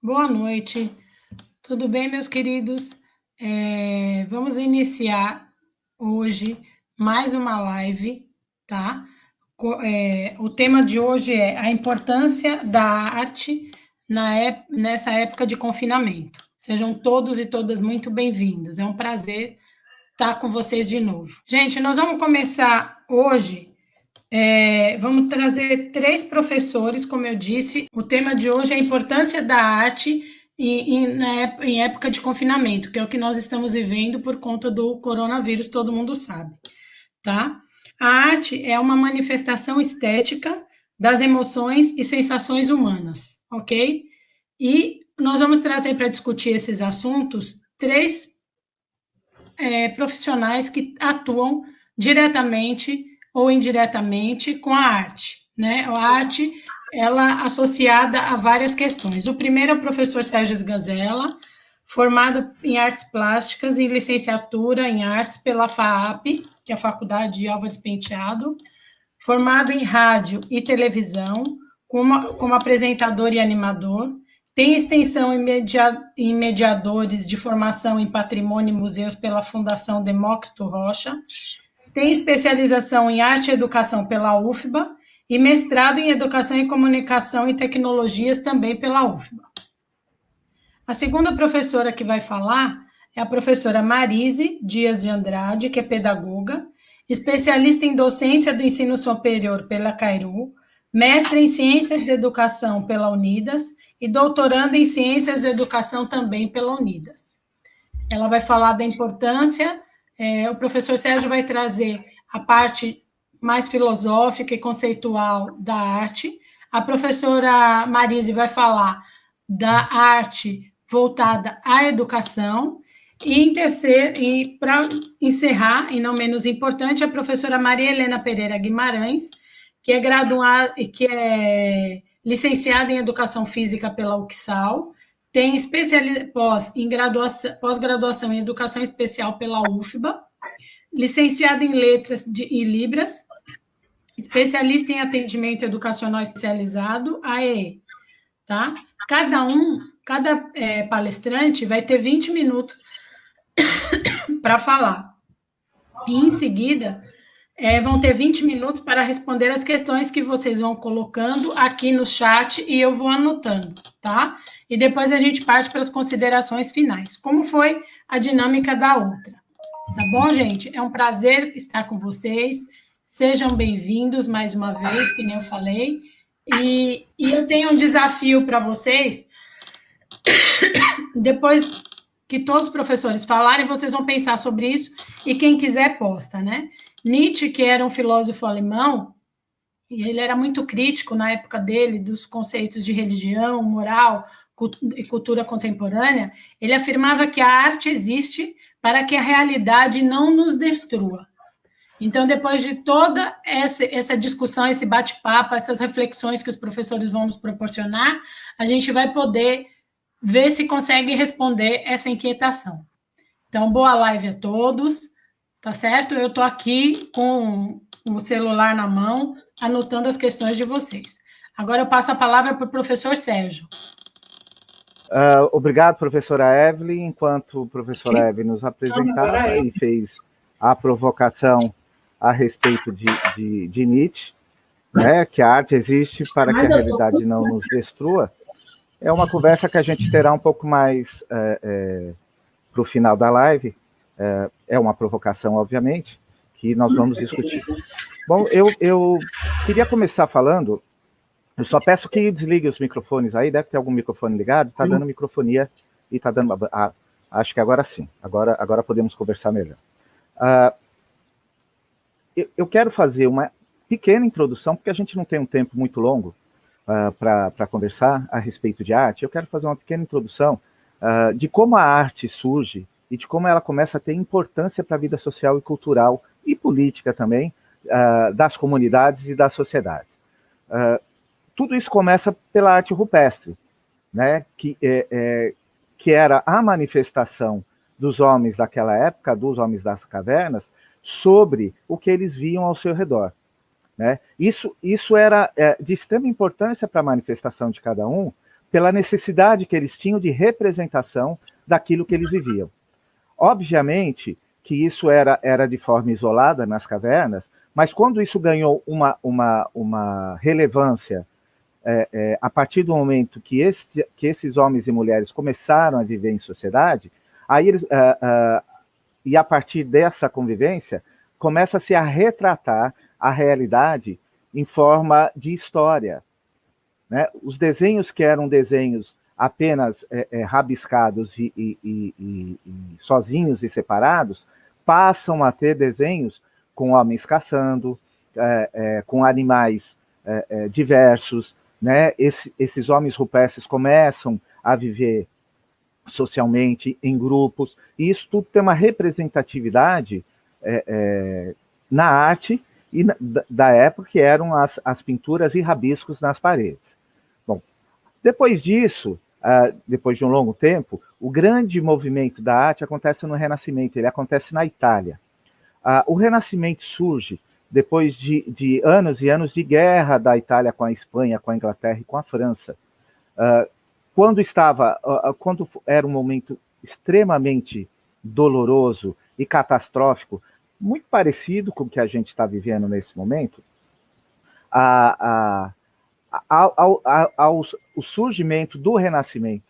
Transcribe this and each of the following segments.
Boa noite, tudo bem, meus queridos? Vamos iniciar hoje mais uma live, tá? O tema de hoje é a importância da arte nessa época de confinamento. Sejam todos e todas muito bem-vindos. É um prazer estar com vocês de novo. Gente, nós vamos começar hoje. Vamos trazer três professores, como eu disse. O tema de hoje é a importância da arte em época de confinamento, que é o que nós estamos vivendo por conta do coronavírus, todo mundo sabe, tá? A arte é uma manifestação estética das emoções e sensações humanas, ok? E nós vamos trazer para discutir esses assuntos três profissionais que atuam diretamente ou indiretamente com a arte, né? A arte, ela associada a várias questões. O primeiro é o professor Sérgio Gazella, formado em artes plásticas e licenciatura em artes pela FAAP, que é a Faculdade de Álvares Penteado, formado em rádio e televisão, como apresentador e animador, tem extensão em mediadores de formação em patrimônio e museus pela Fundação Demócrito Rocha, tem especialização em arte e educação pela UFBA e mestrado em educação e comunicação e tecnologias também pela UFBA. A segunda professora que vai falar é a professora Marise Dias de Andrade, que é pedagoga, especialista em docência do ensino superior pela Cairu, mestre em ciências de educação pela Unidas e doutoranda em ciências da educação também pela Unidas. Ela vai falar da importância, o professor Sérgio vai trazer a parte mais filosófica e conceitual da arte, a professora Marise vai falar da arte voltada à educação, e para encerrar, e não menos importante, a professora Maria Helena Pereira Guimarães, que é graduada e que é licenciada em Educação Física pela UXAL, tem pós-graduação em Educação Especial pela UFBA, licenciada em Letras e Libras, especialista em Atendimento Educacional Especializado, AEE, tá? Cada palestrante vai ter 20 minutos para falar. E, em seguida, vão ter 20 minutos para responder as questões que vocês vão colocando aqui no chat e eu vou anotando, tá? E depois a gente parte para as considerações finais. Como foi a dinâmica da outra? Tá bom, gente? É um prazer estar com vocês. Sejam bem-vindos mais uma vez, que nem eu falei. E eu tenho um desafio para vocês. Depois que todos os professores falarem, vocês vão pensar sobre isso e quem quiser posta, né? Nietzsche, que era um filósofo alemão, e ele era muito crítico na época dele dos conceitos de religião, moral e cultura contemporânea, ele afirmava que a arte existe para que a realidade não nos destrua. Então, depois de toda essa discussão, esse bate-papo, essas reflexões que os professores vão nos proporcionar, a gente vai poder ver se consegue responder essa inquietação. Então, boa live a todos, tá certo? Eu estou aqui com o celular na mão, anotando as questões de vocês. Agora eu passo a palavra para o professor Sérgio. Obrigado, professora Evelyn. Enquanto a professora Evelyn nos apresentava e fez a provocação a respeito de Nietzsche, né, que a arte existe para que a realidade não nos destrua, é uma conversa que a gente terá um pouco mais para o final da live. É uma provocação, obviamente, que nós vamos discutir. Bom, eu queria começar falando. Eu só peço que desligue os microfones aí, deve ter algum microfone ligado, está dando microfonia e está dando... acho que agora sim, agora podemos conversar melhor. Eu quero fazer uma pequena introdução, porque a gente não tem um tempo muito longo para conversar a respeito de arte. Eu quero fazer uma pequena introdução de como a arte surge e de como ela começa a ter importância para a vida social e cultural e política também das comunidades e da sociedade. Tudo isso começa pela arte rupestre, né, que era a manifestação dos homens daquela época, dos homens das cavernas, sobre o que eles viam ao seu redor. Né? Isso era de extrema importância para a manifestação de cada um, pela necessidade que eles tinham de representação daquilo que eles viviam. Obviamente que isso era de forma isolada nas cavernas, mas quando isso ganhou uma relevância a partir do momento que esses homens e mulheres começaram a viver em sociedade, aí eles, e a partir dessa convivência, começa-se a retratar a realidade em forma de história. Né? Os desenhos que eram desenhos apenas rabiscados e sozinhos e separados, passam a ter desenhos com homens caçando, com animais diversos, né? Esses homens rupestres começam a viver socialmente, em grupos, e isso tudo tem uma representatividade na arte e da época, que eram as pinturas e rabiscos nas paredes. Bom, depois disso, depois de um longo tempo, o grande movimento da arte acontece no Renascimento, ele acontece na Itália. O Renascimento surge depois de anos e anos de guerra da Itália com a Espanha, com a Inglaterra e com a França. Quando era um momento extremamente doloroso e catastrófico, muito parecido com o que a gente está vivendo nesse momento, o surgimento do Renascimento,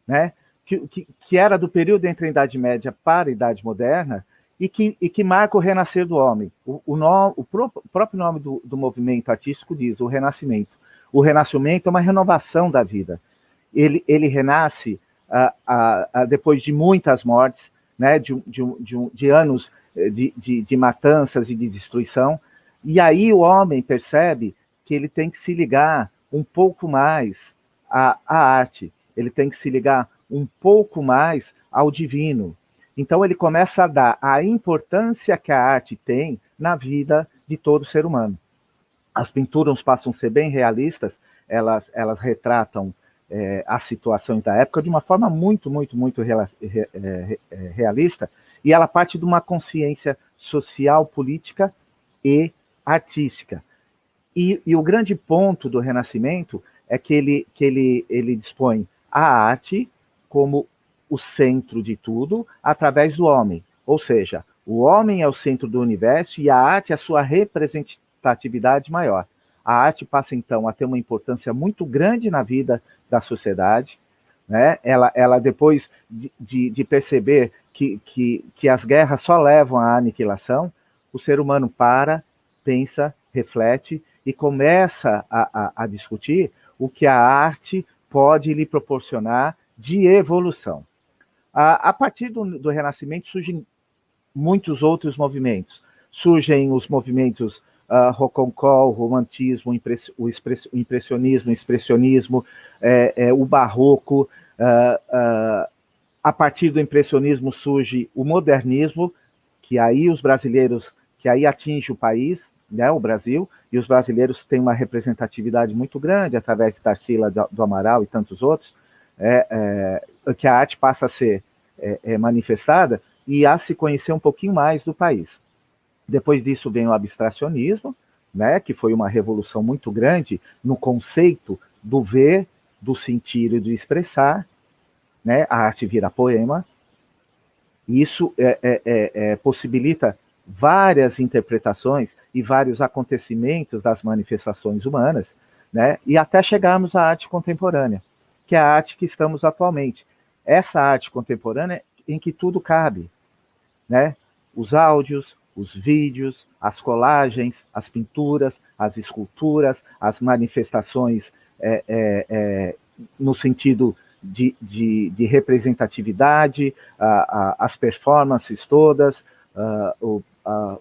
né, que era do período entre a Idade Média para a Idade Moderna, e que marca o renascer do homem. O próprio nome do movimento artístico diz, o Renascimento. O Renascimento é uma renovação da vida. Ele renasce depois de muitas mortes, né, de anos de matanças e de destruição, e aí o homem percebe que ele tem que se ligar um pouco mais à arte, ele tem que se ligar um pouco mais ao divino. Então ele começa a dar a importância que a arte tem na vida de todo ser humano. As pinturas passam a ser bem realistas, elas retratam as situações da época de uma forma muito realista, e ela parte de uma consciência social, política e artística. E o grande ponto do Renascimento é que ele dispõe a arte como o centro de tudo através do homem. Ou seja, o homem é o centro do universo e a arte é a sua representatividade maior. A arte passa, então, a ter uma importância muito grande na vida da sociedade, né? Ela depois de perceber que as guerras só levam à aniquilação, o ser humano pensa, reflete e começa a discutir o que a arte pode lhe proporcionar de evolução. A partir do Renascimento surgem muitos outros movimentos. Surgem os movimentos rococó, o romantismo, o impressionismo, o expressionismo, o barroco. A partir do impressionismo surge o modernismo, que aí atinge o país, né, o Brasil, e os brasileiros têm uma representatividade muito grande através de Tarsila do Amaral e tantos outros, que a arte passa a ser manifestada e a se conhecer um pouquinho mais do país. Depois disso vem o abstracionismo, né, que foi uma revolução muito grande no conceito do ver, do sentir e do expressar, né? A arte vira poema. Isso possibilita várias interpretações e vários acontecimentos das manifestações humanas, né? E até chegarmos à arte contemporânea, que é a arte que estamos atualmente. Essa arte contemporânea em que tudo cabe, né? Os áudios, os vídeos, as colagens, as pinturas, as esculturas, as manifestações no sentido de representatividade, as performances todas,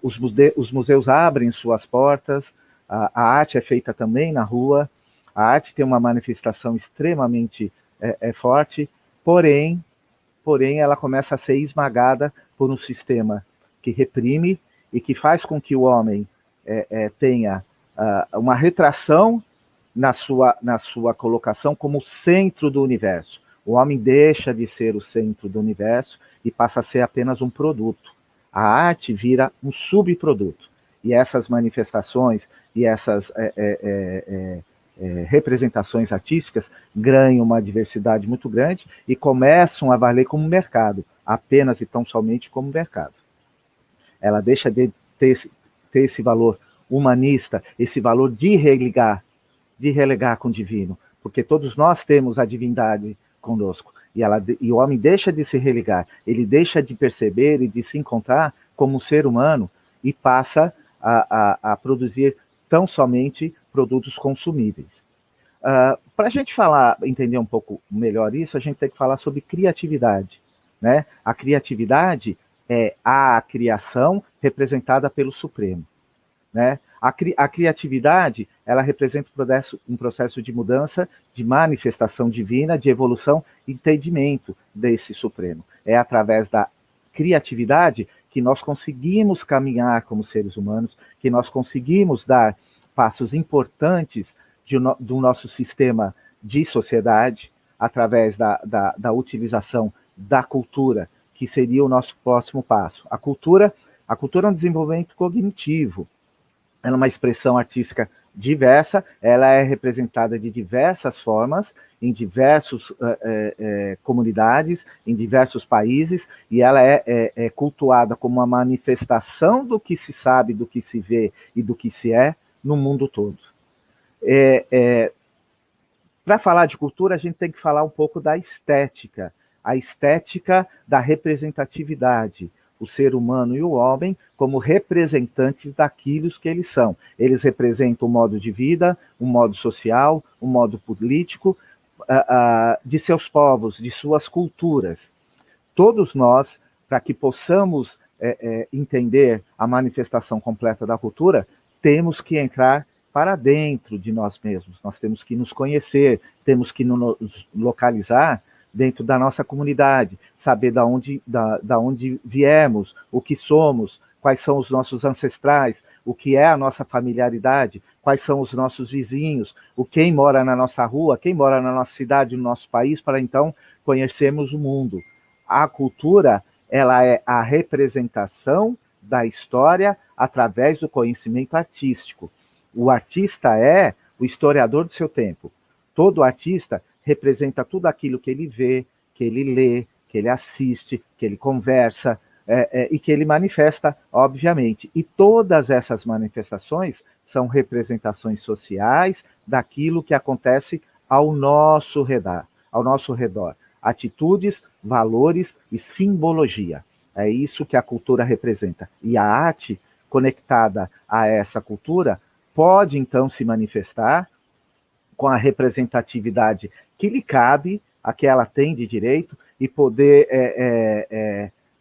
os museus abrem suas portas, a arte é feita também na rua, a arte tem uma manifestação extremamente forte, porém ela começa a ser esmagada por um sistema que reprime e que faz com que o homem tenha uma retração na sua colocação como centro do universo. O homem deixa de ser o centro do universo e passa a ser apenas um produto. A arte vira um subproduto. E essas manifestações e essas representações artísticas ganham uma diversidade muito grande e começam a valer como mercado, apenas e tão somente como mercado. Ela deixa de ter esse valor humanista, esse valor de relegar com o divino, porque todos nós temos a divindade conosco, e o homem deixa de se religar, ele deixa de perceber e de se encontrar como um ser humano e passa a produzir tão somente produtos consumíveis. Para a gente entender um pouco melhor isso, a gente tem que falar sobre criatividade, né? A criatividade é a criação representada pelo Supremo, né? A criatividade, ela representa um processo de mudança, de manifestação divina, de evolução e entendimento desse Supremo. É através da criatividade que nós conseguimos caminhar como seres humanos, que nós conseguimos dar passos importantes do nosso sistema de sociedade, através da utilização da cultura, que seria o nosso próximo passo. A cultura é um desenvolvimento cognitivo, ela é uma expressão artística diversa, ela é representada de diversas formas, em diversas comunidades, em diversos países, e ela é cultuada como uma manifestação do que se sabe, do que se vê e do que se é no mundo todo. Para falar de cultura, a gente tem que falar um pouco da estética, a estética da representatividade, o ser humano e o homem como representantes daquilo que eles são. Eles representam um modo de vida, um modo social, um modo político, de seus povos, de suas culturas. Todos nós, para que possamos entender a manifestação completa da cultura, temos que entrar para dentro de nós mesmos. Nós temos que nos conhecer, temos que nos localizar dentro da nossa comunidade, saber da onde viemos, o que somos, quais são os nossos ancestrais, o que é a nossa familiaridade, quais são os nossos vizinhos, quem mora na nossa rua, quem mora na nossa cidade, no nosso país, para então conhecermos o mundo. A cultura, ela é a representação da história através do conhecimento artístico. O artista é o historiador do seu tempo. Todo artista representa tudo aquilo que ele vê, que ele lê, que ele assiste, que ele conversa e que ele manifesta, obviamente. E todas essas manifestações são representações sociais daquilo que acontece ao nosso redor. Atitudes, valores e simbologia. É isso que a cultura representa. E a arte, conectada a essa cultura, pode então se manifestar com a representatividade que lhe cabe, a que ela tem de direito, e poder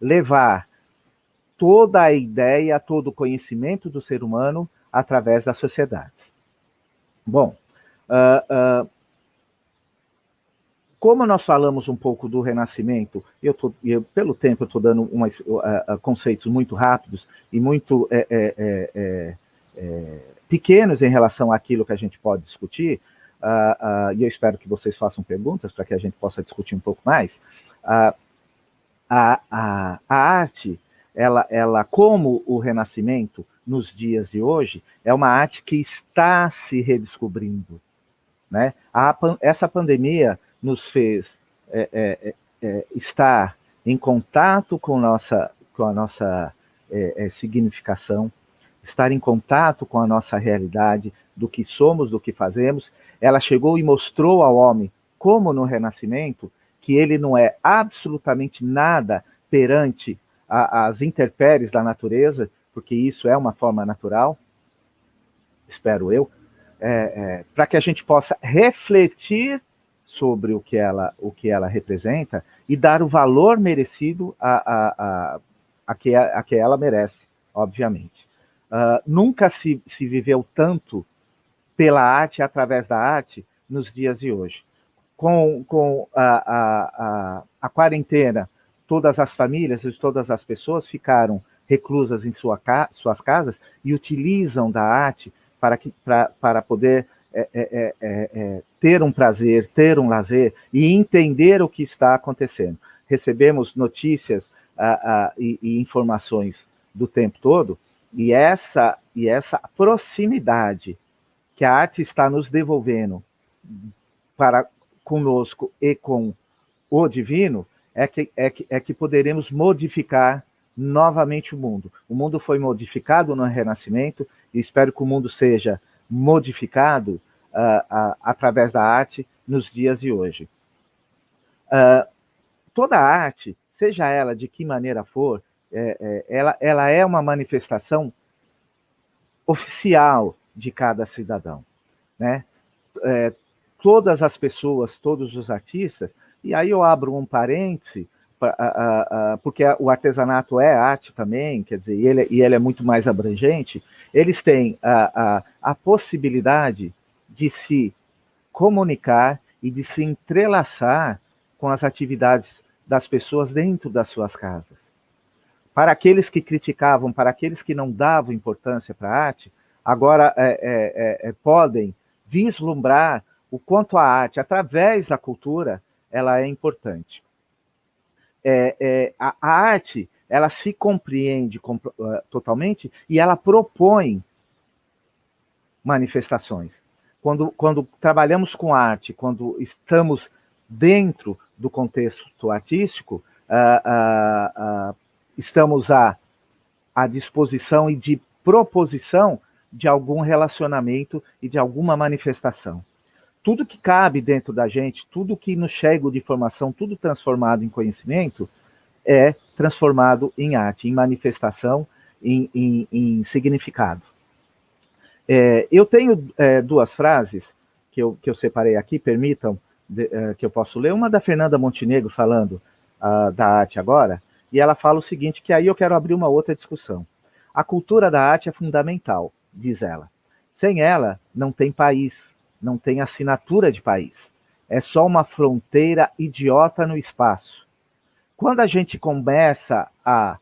levar toda a ideia, todo o conhecimento do ser humano através da sociedade. Bom, como nós falamos um pouco do Renascimento, pelo tempo eu estou dando conceitos muito rápidos e muito pequenos em relação àquilo que a gente pode discutir, e eu espero que vocês façam perguntas para que a gente possa discutir um pouco mais. A arte, ela, como o Renascimento nos dias de hoje, é uma arte que está se redescobrindo, né? Essa pandemia nos fez estar em contato com a nossa significação, estar em contato com a nossa realidade, do que somos, do que fazemos. Ela chegou e mostrou ao homem, como no Renascimento, que ele não é absolutamente nada perante as intempéries da natureza, porque isso é uma forma natural, espero eu, para que a gente possa refletir sobre o que ela representa e dar o valor merecido a que ela merece, obviamente. Nunca se viveu tanto pela arte, através da arte, nos dias de hoje. Com a quarentena, todas as famílias e todas as pessoas ficaram reclusas em suas casas e utilizam da arte para poder ter um prazer, ter um lazer e entender o que está acontecendo. Recebemos notícias e informações do tempo todo, e essa proximidade que a arte está nos devolvendo para conosco e com o divino, é que poderemos modificar novamente o mundo. O mundo foi modificado no Renascimento, e espero que o mundo seja modificado através da arte nos dias de hoje. Toda arte, seja ela de que maneira for, ela é uma manifestação oficial de cada cidadão, né? Todas as pessoas, todos os artistas, e aí eu abro um parêntese, porque o artesanato é arte também, quer dizer, e ele é muito mais abrangente, eles têm a possibilidade de se comunicar e de se entrelaçar com as atividades das pessoas dentro das suas casas. Para aqueles que criticavam, para aqueles que não davam importância para a arte, agora podem vislumbrar o quanto a arte, através da cultura, ela é importante. A arte, ela se compreende totalmente e ela propõe manifestações. Quando trabalhamos com arte, quando estamos dentro do contexto artístico, estamos à disposição e de proposição de algum relacionamento e de alguma manifestação. Tudo que cabe dentro da gente, tudo que nos chega de informação, tudo transformado em conhecimento, é transformado em arte, em manifestação, em significado. Eu tenho duas frases que eu separei aqui, permitam que eu possa ler. Uma da Fernanda Montenegro falando da arte agora, e ela fala o seguinte, que aí eu quero abrir uma outra discussão. A cultura da arte é fundamental, diz ela. Sem ela, não tem país, não tem assinatura de país. É só uma fronteira idiota no espaço. Quando a gente começa a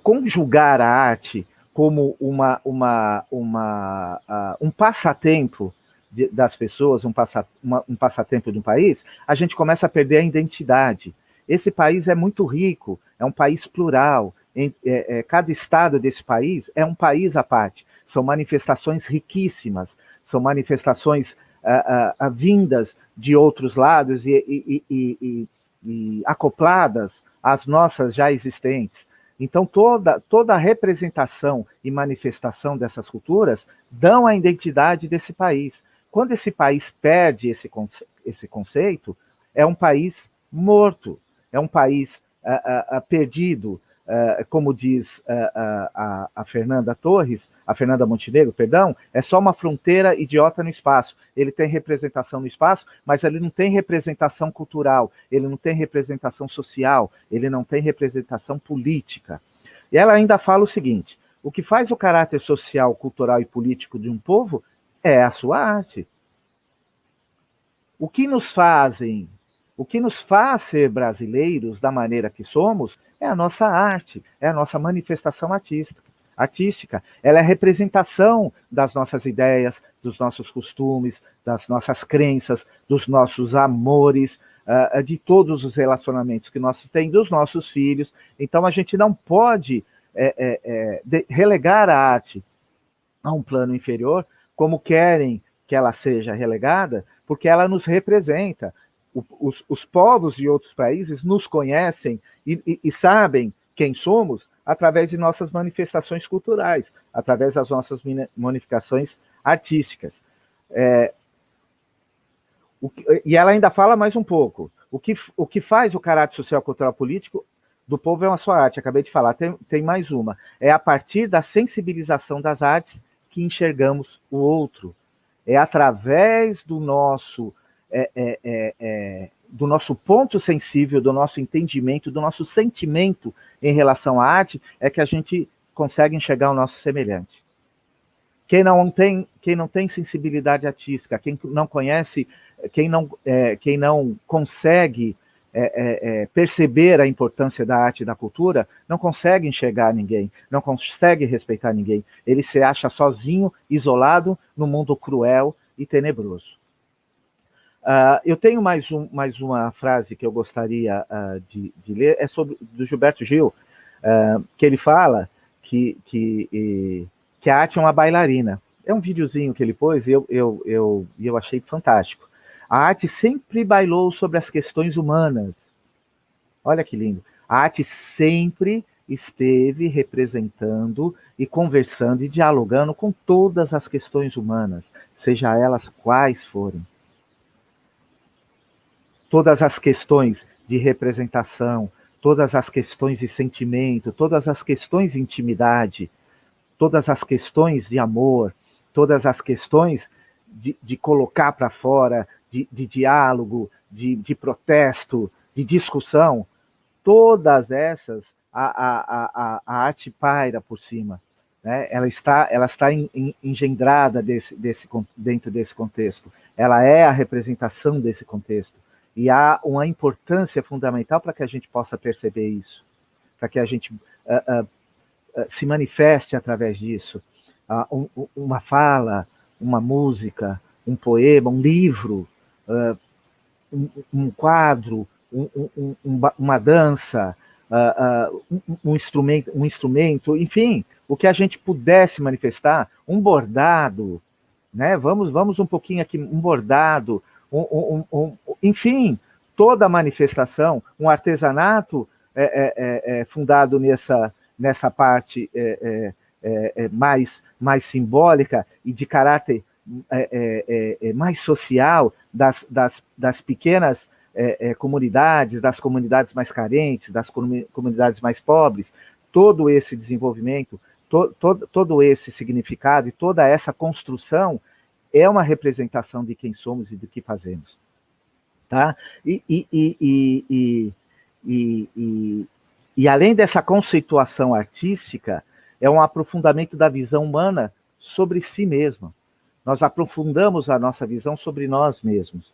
conjugar a arte como um passatempo das pessoas, um passatempo de um país, a gente começa a perder a identidade. Esse país é muito rico, é um país plural, cada estado desse país é um país à parte. São manifestações riquíssimas, são manifestações vindas de outros lados e acopladas às nossas já existentes. Então, toda a representação e manifestação dessas culturas dão a identidade desse país. Quando esse país perde esse conceito, é um país morto, é um país perdido, como diz a Fernanda Montenegro, perdão, é só uma fronteira idiota no espaço. Ele tem representação no espaço, mas ele não tem representação cultural, ele não tem representação social, ele não tem representação política. E ela ainda fala o seguinte: o que faz o caráter social, cultural e político de um povo é a sua arte. O que nos faz ser brasileiros da maneira que somos é a nossa arte, é a nossa manifestação artística. Ela é a representação das nossas ideias, dos nossos costumes, das nossas crenças, dos nossos amores, de todos os relacionamentos que nós temos, dos nossos filhos. Então a gente não pode relegar a arte a um plano inferior, como querem que ela seja relegada, porque ela nos representa. Os povos de outros países nos conhecem e sabem quem somos através de nossas manifestações culturais, através das nossas manifestações artísticas. E ela ainda fala mais um pouco. O que faz o caráter social, cultural e político do povo é a sua arte. Acabei de falar, tem mais uma. É a partir da sensibilização das artes que enxergamos o outro. É através do nosso ponto sensível, do nosso entendimento, do nosso sentimento em relação à arte, é que a gente consegue enxergar o nosso semelhante. Quem não tem sensibilidade artística, quem não conhece, quem não consegue perceber a importância da arte e da cultura, não consegue enxergar ninguém, não consegue respeitar ninguém. Ele se acha sozinho, isolado, no mundo cruel e tenebroso. Eu tenho mais uma frase que eu gostaria de ler, é do Gilberto Gil, que ele fala que que a arte é uma bailarina. É um videozinho que ele pôs e eu achei fantástico. A arte sempre bailou sobre as questões humanas. Olha que lindo. A arte sempre esteve representando e conversando e dialogando com todas as questões humanas, seja elas quais forem. Todas as questões de representação, todas as questões de sentimento, todas as questões de intimidade, todas as questões de amor, todas as questões de colocar para fora, de diálogo, de protesto, de discussão, todas essas a arte paira por cima. Né? Ela está engendrada dentro desse contexto. Ela é a representação desse contexto. E há uma importância fundamental para que a gente possa perceber isso, para que a gente se manifeste através disso. Uma fala, uma música, um poema, um livro, um quadro, uma dança, um instrumento, enfim, o que a gente pudesse manifestar, um bordado, né? Vamos um pouquinho aqui, um bordado, enfim, toda a manifestação, um artesanato fundado nessa parte mais simbólica e de caráter mais social das pequenas comunidades, das comunidades mais carentes, das comunidades mais pobres, todo esse desenvolvimento, todo esse significado e toda essa construção é uma representação de quem somos e do que fazemos. Tá? E além dessa conceituação artística, é um aprofundamento da visão humana sobre si mesma. Nós aprofundamos a nossa visão sobre nós mesmos.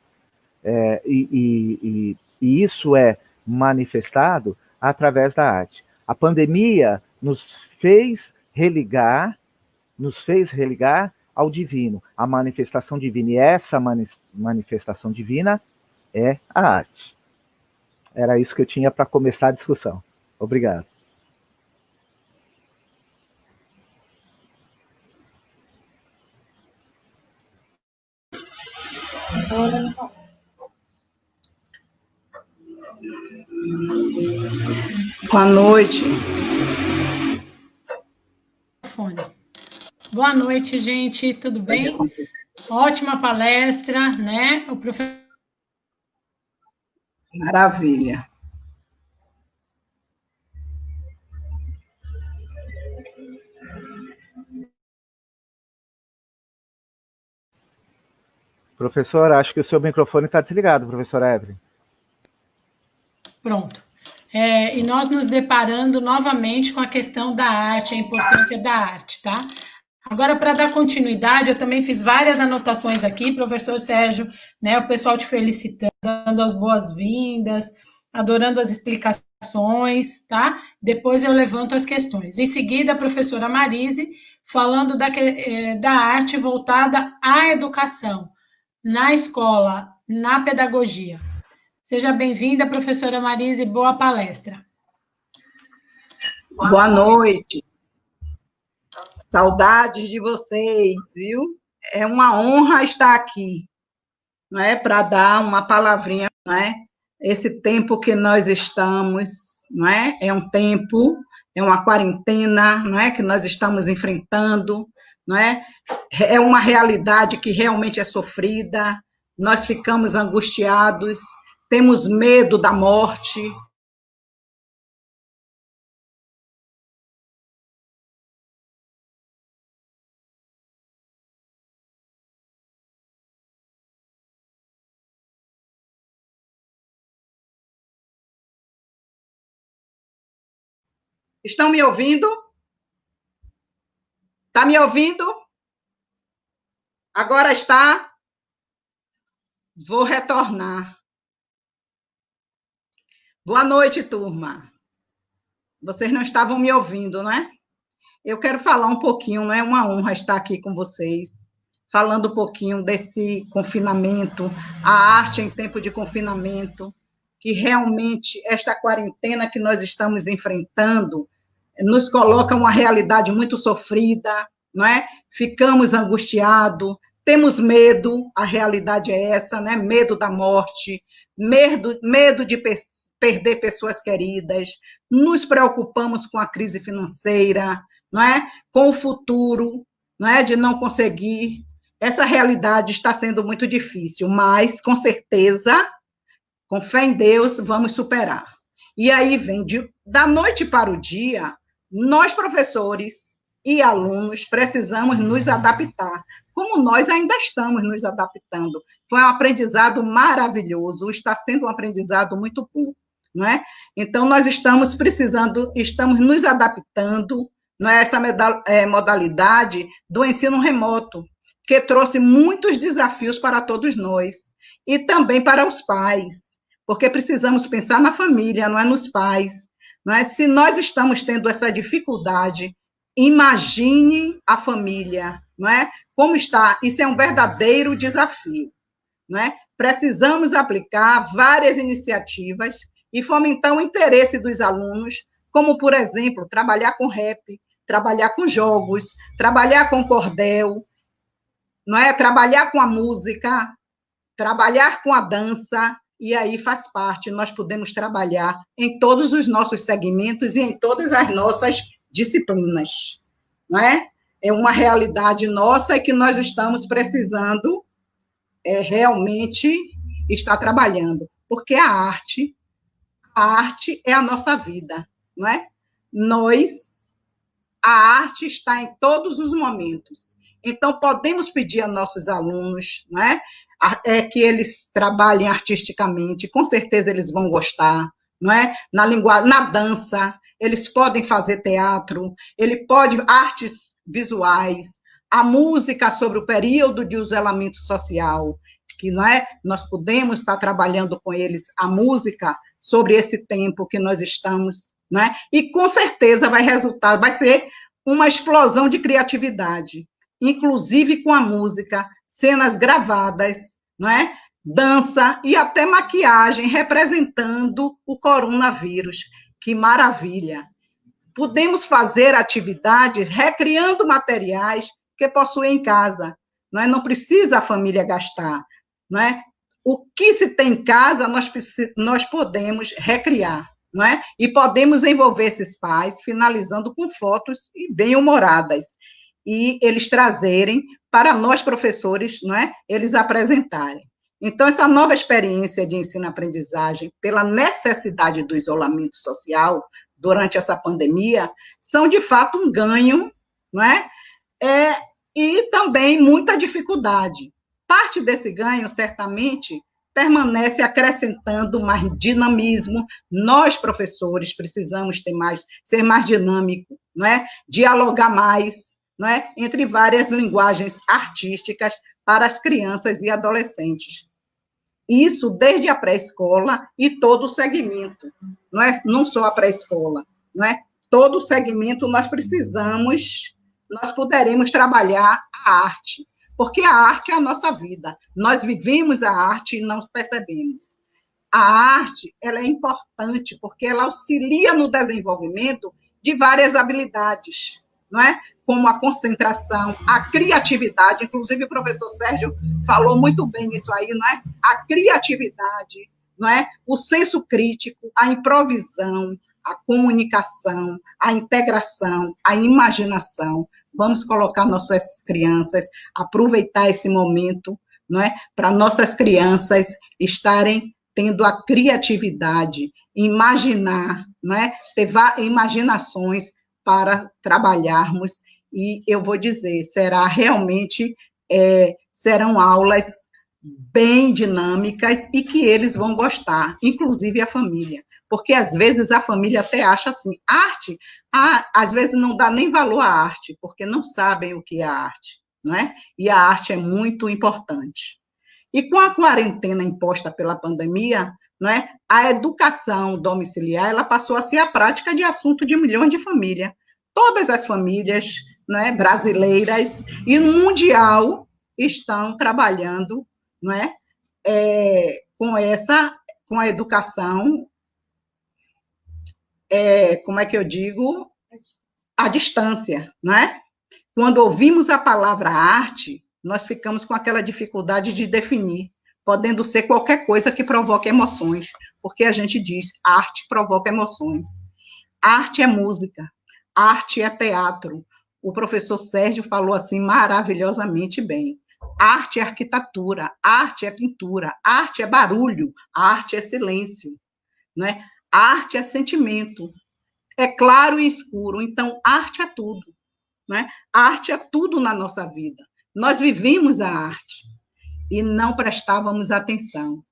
E isso é manifestado através da arte. A pandemia nos fez religar ao divino, a manifestação divina. E essa manifestação divina é a arte. Era isso que eu tinha para começar a discussão. Obrigado. Boa noite. Boa noite, gente. Tudo bem? Ótima palestra, né? O professor... Maravilha. Professor, acho que o seu microfone está desligado, professor Evelyn. Pronto. E nós nos deparando novamente com a questão da arte, a importância da arte, tá? Agora, para dar continuidade, eu também fiz várias anotações aqui, professor Sérgio, né, o pessoal te felicitando, dando as boas-vindas, adorando as explicações, tá? Depois eu levanto as questões. Em seguida, a professora Marise, falando da arte voltada à educação, na escola, na pedagogia. Seja bem-vinda, professora Marise, boa palestra. Boa noite. Saudades de vocês, viu? É uma honra estar aqui, não é? Para dar uma palavrinha, não é? Esse tempo que nós estamos, não é? É um tempo, é uma quarentena, não é? Que nós estamos enfrentando, não é? É uma realidade que realmente é sofrida, nós ficamos angustiados, temos medo da morte. Estão me ouvindo? Está me ouvindo? Agora está? Vou retornar. Boa noite, turma. Vocês não estavam me ouvindo, não é? Eu quero falar um pouquinho, não é uma honra estar aqui com vocês, falando um pouquinho desse confinamento, a arte em tempo de confinamento, que realmente esta quarentena que nós estamos enfrentando nos coloca uma realidade muito sofrida, não é? Ficamos angustiados, temos medo, a realidade é essa, né? Medo da morte, medo de perder pessoas queridas, nos preocupamos com a crise financeira, não é? Com o futuro, não é? De não conseguir. Essa realidade está sendo muito difícil, mas, com certeza, com fé em Deus, vamos superar. E aí vem, da noite para o dia, nós, professores e alunos, precisamos nos adaptar, como nós ainda estamos nos adaptando. Foi um aprendizado maravilhoso, está sendo um aprendizado muito bom, não é? Então, nós estamos precisando, estamos nos adaptando, não é? Essa modalidade do ensino remoto, que trouxe muitos desafios para todos nós, e também para os pais, porque precisamos pensar na família, não é nos pais. Não é? Se nós estamos tendo essa dificuldade, imagine a família, não é? Como está? Isso é um verdadeiro desafio, não é? Precisamos aplicar várias iniciativas e fomentar o interesse dos alunos, como, por exemplo, trabalhar com rap, trabalhar com jogos, trabalhar com cordel, não é? Trabalhar com a música, trabalhar com a dança, e aí faz parte, nós podemos trabalhar em todos os nossos segmentos e em todas as nossas disciplinas, não é? É uma realidade nossa e que nós estamos precisando realmente estar trabalhando, porque a arte é a nossa vida, não é? A arte está em todos os momentos. Então, podemos pedir a nossos alunos, não é? Que eles trabalhem artisticamente, com certeza eles vão gostar, não é? Na dança, eles podem fazer teatro, ele pode artes visuais, a música sobre o período de isolamento social, que não é? Nós podemos estar trabalhando com eles a música sobre esse tempo que nós estamos, não é? E com certeza vai ser uma explosão de criatividade, inclusive com a música, cenas gravadas, não é? Dança e até maquiagem representando o coronavírus. Que maravilha! Podemos fazer atividades recriando materiais que possuem em casa, não é? Não precisa a família gastar, não é? O que se tem em casa, nós podemos recriar, não é? E podemos envolver esses pais, finalizando com fotos bem-humoradas, e eles trazerem para nós, professores, não é? Eles apresentarem. Então, essa nova experiência de ensino-aprendizagem, pela necessidade do isolamento social durante essa pandemia, são, de fato, um ganho, não é? E também muita dificuldade. Parte desse ganho, certamente, permanece acrescentando mais dinamismo. Nós, professores, precisamos ser mais dinâmico, não é? Dialogar mais, não é? Entre várias linguagens artísticas para as crianças e adolescentes. Isso desde a pré-escola e todo o segmento, não é? Não só a pré-escola, não é? Todo o segmento nós poderemos trabalhar a arte, porque a arte é a nossa vida. Nós vivemos a arte e não percebemos. A arte, ela é importante porque ela auxilia no desenvolvimento de várias habilidades, não é? Como a concentração, a criatividade, inclusive o professor Sérgio falou muito bem nisso aí, não é? A criatividade, não é? O senso crítico, a improvisação, a comunicação, a integração, a imaginação. Vamos colocar nossas crianças, aproveitar esse momento, não é? Para nossas crianças estarem tendo a criatividade, imaginar, não é? Ter imaginações para trabalharmos, e eu vou dizer, serão aulas bem dinâmicas e que eles vão gostar, inclusive a família, porque às vezes a família até acha assim, arte, às vezes não dá nem valor à arte, porque não sabem o que é arte, não é? E a arte é muito importante. E com a quarentena imposta pela pandemia, não é? A educação domiciliar, ela passou a ser a prática de assunto de milhões de famílias. Todas as famílias, não é, brasileiras e mundial estão trabalhando, não é, com a educação, como é que eu digo, à distância, não é? quando ouvimos a palavra arte, nós ficamos com aquela dificuldade de definir, podendo ser qualquer coisa que provoque emoções, porque a gente diz, arte provoca emoções. Arte é música, arte é teatro. O professor Sérgio falou assim maravilhosamente bem. Arte é arquitetura, arte é pintura, arte é barulho, arte é silêncio, né? Arte é sentimento, é claro e escuro, então arte é tudo, né? Arte é tudo na nossa vida. Nós vivimos a arte e não prestávamos atenção.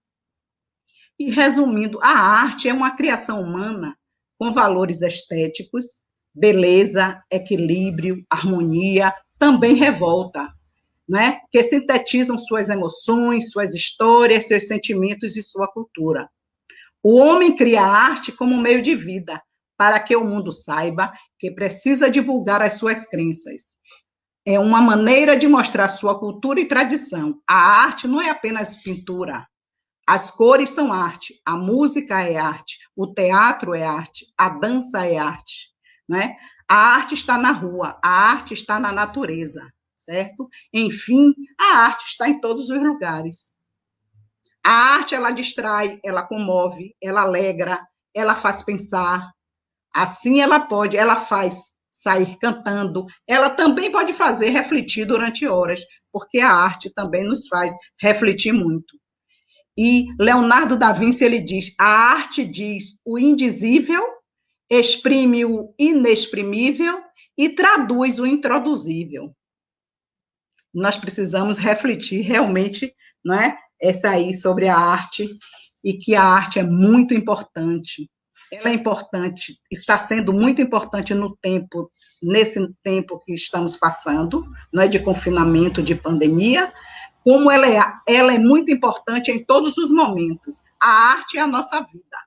E resumindo, a arte é uma criação humana com valores estéticos, beleza, equilíbrio, harmonia, também revolta, né? Que sintetizam suas emoções, suas histórias, seus sentimentos e sua cultura. O homem cria a arte como meio de vida, para que o mundo saiba que precisa divulgar as suas crenças. É uma maneira de mostrar sua cultura e tradição. A arte não é apenas pintura. As cores são arte, a música é arte, o teatro é arte, a dança é arte, né? A arte está na rua, a arte está na natureza, certo? Enfim, a arte está em todos os lugares. A arte, ela distrai, ela comove, ela alegra, ela faz pensar. Assim ela faz sair cantando, ela também pode fazer refletir durante horas, porque a arte também nos faz refletir muito. E Leonardo da Vinci, ele diz, a arte diz o indizível, exprime o inexprimível e traduz o intraduzível. Nós precisamos refletir realmente, né, essa aí sobre a arte, e que a arte é muito importante. Ela é importante, está sendo muito importante nesse tempo que estamos passando, não é, de confinamento, de pandemia, como ela é muito importante em todos os momentos. A arte é a nossa vida.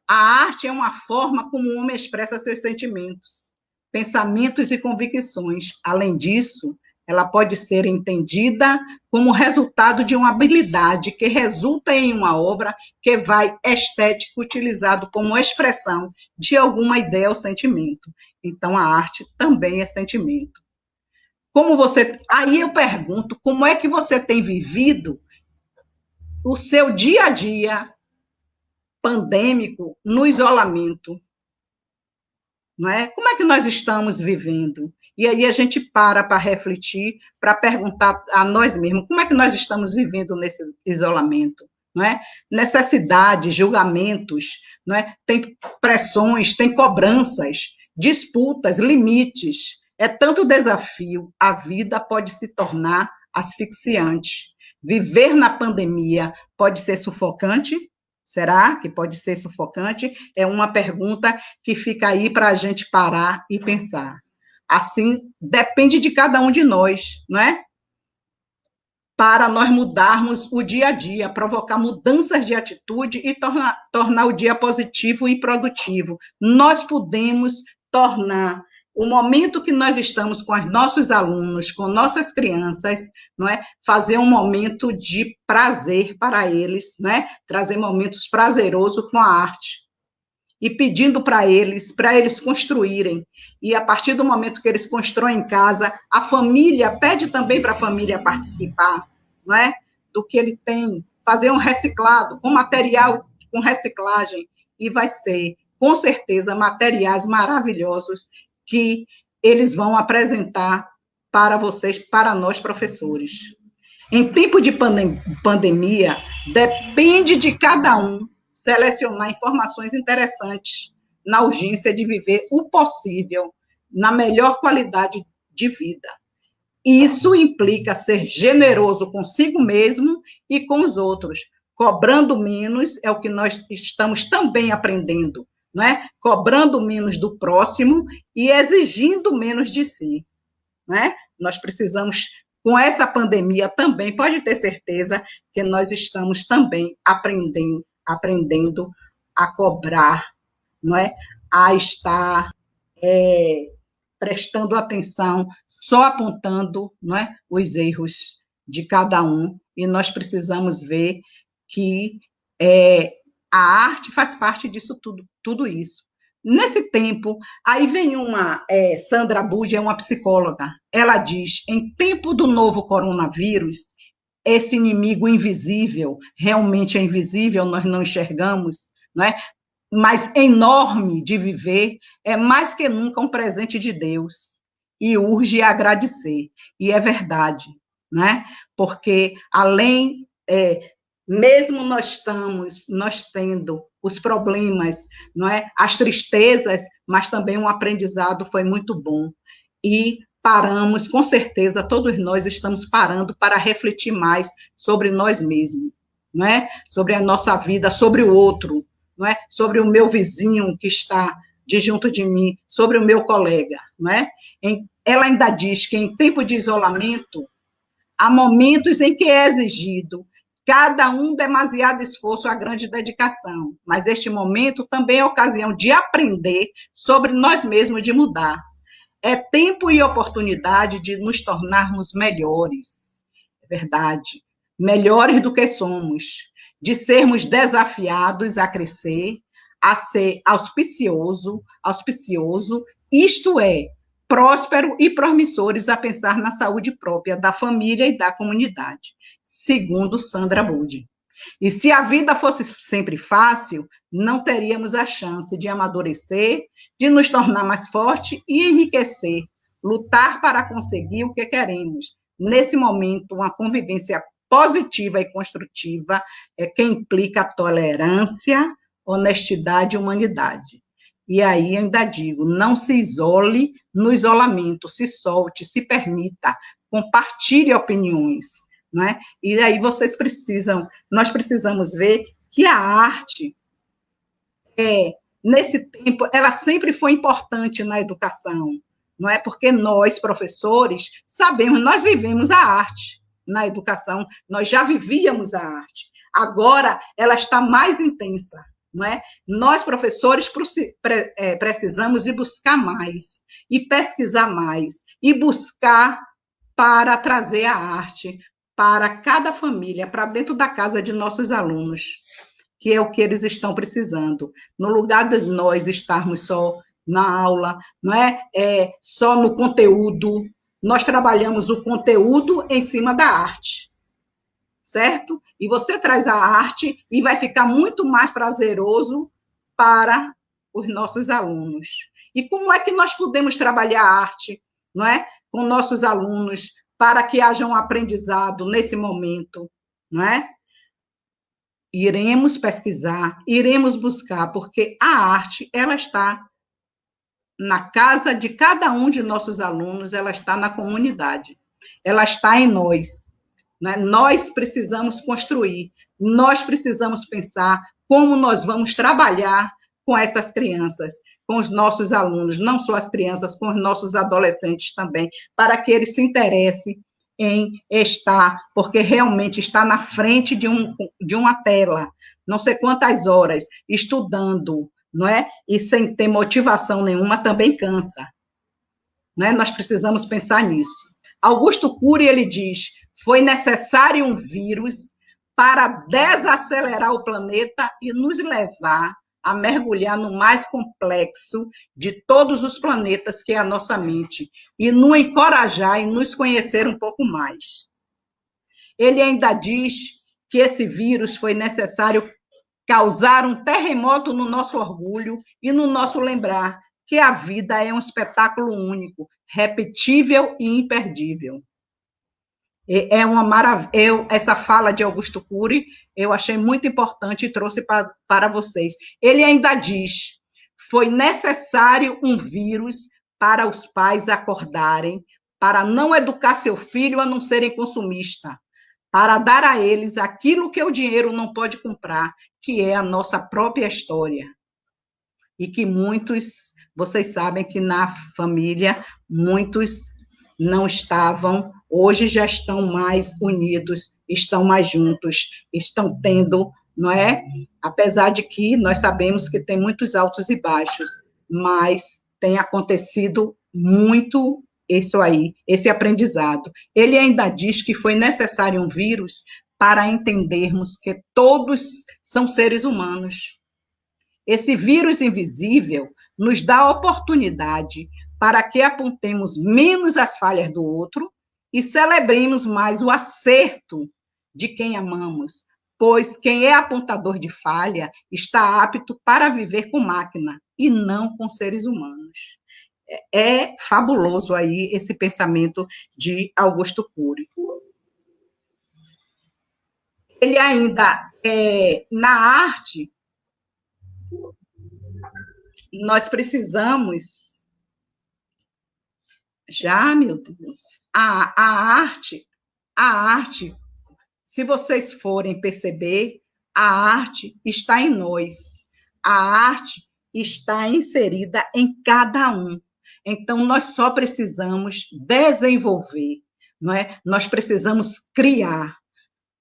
A arte é uma forma como o homem expressa seus sentimentos, pensamentos e convicções. Além disso, ela pode ser entendida como resultado de uma habilidade que resulta em uma obra que vai estético utilizado como expressão de alguma ideia ou sentimento. Então, a arte também é sentimento. Aí eu pergunto, como é que você tem vivido o seu dia a dia pandêmico no isolamento? Não é? Como é que nós estamos vivendo? E aí a gente para refletir, para perguntar a nós mesmos, como é que nós estamos vivendo nesse isolamento? Não é? Necessidades, julgamentos, não é? Tem pressões, tem cobranças, disputas, limites. É tanto desafio, a vida pode se tornar asfixiante. Viver na pandemia pode ser sufocante? Será que pode ser sufocante? É uma pergunta que fica aí para a gente parar e pensar. Assim, depende de cada um de nós, não é? Para nós mudarmos o dia a dia, provocar mudanças de atitude e tornar o dia positivo e produtivo. Nós podemos tornar o momento que nós estamos com os nossos alunos, com nossas crianças, não é? Fazer um momento de prazer para eles, né? Trazer momentos prazerosos com a arte. E pedindo para eles construírem. E a partir do momento que eles constroem em casa, a família pede também para a família participar, não é? Do que ele tem, fazer um reciclado, com material, com reciclagem, e vai ser, com certeza, materiais maravilhosos que eles vão apresentar para vocês, para nós, professores. Em tempo de pandemia, depende de cada um selecionar informações interessantes na urgência de viver o possível, na melhor qualidade de vida. Isso implica ser generoso consigo mesmo e com os outros. Cobrando menos é o que nós estamos também aprendendo, né? Cobrando menos do próximo e exigindo menos de si, né? Nós precisamos, com essa pandemia também, pode ter certeza que nós estamos também aprendendo a cobrar, não é? A estar prestando atenção, só apontando, não é, os erros de cada um, e nós precisamos ver que a arte faz parte disso tudo isso. Nesse tempo, aí vem Sandra Budi, é uma psicóloga, ela diz, em tempo do novo coronavírus, esse inimigo invisível, realmente é invisível, nós não enxergamos, não é? Mas enorme de viver, é mais que nunca um presente de Deus, e urge agradecer, e é verdade, né? Porque além, mesmo nós tendo os problemas, não é? As tristezas, mas também um aprendizado foi muito bom, e paramos, com certeza, todos nós estamos parando para refletir mais sobre nós mesmos, não é? Sobre a nossa vida, sobre o outro, não é? Sobre o meu vizinho que está junto de mim, sobre o meu colega, não é? Ela ainda diz que em tempo de isolamento, há momentos em que é exigido cada um demasiado esforço, a grande dedicação, mas este momento também é ocasião de aprender sobre nós mesmos, de mudar. É tempo e oportunidade de nos tornarmos melhores, é verdade, melhores do que somos, de sermos desafiados a crescer, a ser auspicioso, isto é, próspero e promissores a pensar na saúde própria da família e da comunidade, segundo Sandra Budi. E se a vida fosse sempre fácil, não teríamos a chance de amadurecer, de nos tornar mais forte e enriquecer, lutar para conseguir o que queremos. Nesse momento, uma convivência positiva e construtiva é que implica tolerância, honestidade e humanidade. E aí ainda digo, não se isole no isolamento, se solte, se permita, compartilhe opiniões, não é? E aí nós precisamos ver que a arte, nesse tempo, ela sempre foi importante na educação, não é? Porque nós, professores, sabemos, nós vivemos a arte na educação, nós já vivíamos a arte. Agora, ela está mais intensa, não é? Nós, professores, precisamos ir buscar mais, e pesquisar mais, e buscar para trazer a arte para cada família, para dentro da casa de nossos alunos, que é o que eles estão precisando. No lugar de nós estarmos só na aula, não é? Só no conteúdo, nós trabalhamos o conteúdo em cima da arte, certo? E você traz a arte e vai ficar muito mais prazeroso para os nossos alunos. E como é que nós podemos trabalhar a arte, não é? Com nossos alunos, para que haja um aprendizado nesse momento, não é? Iremos pesquisar, iremos buscar, porque a arte, ela está na casa de cada um de nossos alunos, ela está na comunidade, ela está em nós, né? Nós precisamos construir, nós precisamos pensar como nós vamos trabalhar com essas crianças, com os nossos alunos, não só as crianças, com os nossos adolescentes também, para que eles se interessem em estar, porque realmente está na frente de uma tela, não sei quantas horas, estudando, não é? E sem ter motivação nenhuma também cansa, né? Nós precisamos pensar nisso. Augusto Cury, ele diz, foi necessário um vírus para desacelerar o planeta e nos levar a mergulhar no mais complexo de todos os planetas, que é a nossa mente, e nos encorajar e nos conhecer um pouco mais. Ele ainda diz que esse vírus foi necessário causar um terremoto no nosso orgulho e no nosso lembrar que a vida é um espetáculo único, repetível e imperdível. É uma maravilha. Essa fala de Augusto Cury, eu achei muito importante e trouxe para vocês. Ele ainda diz, foi necessário um vírus para os pais acordarem, para não educar seu filho a não serem consumistas, para dar a eles aquilo que o dinheiro não pode comprar, que é a nossa própria história. E que muitos, vocês sabem que na família, muitos não estavam, hoje já estão mais unidos, estão mais juntos, estão tendo, não é? Apesar de que nós sabemos que tem muitos altos e baixos, mas tem acontecido muito isso aí, esse aprendizado. Ele ainda diz que foi necessário um vírus para entendermos que todos são seres humanos. Esse vírus invisível nos dá a oportunidade para que apontemos menos as falhas do outro e celebremos mais o acerto de quem amamos, pois quem é apontador de falha está apto para viver com máquina e não com seres humanos. É fabuloso aí esse pensamento de Augusto Cury. Ele ainda, na arte, nós precisamos... Já, meu Deus, a arte, se vocês forem perceber, a arte está em nós, a arte está inserida em cada um. Então, nós só precisamos desenvolver, não é? Nós precisamos criar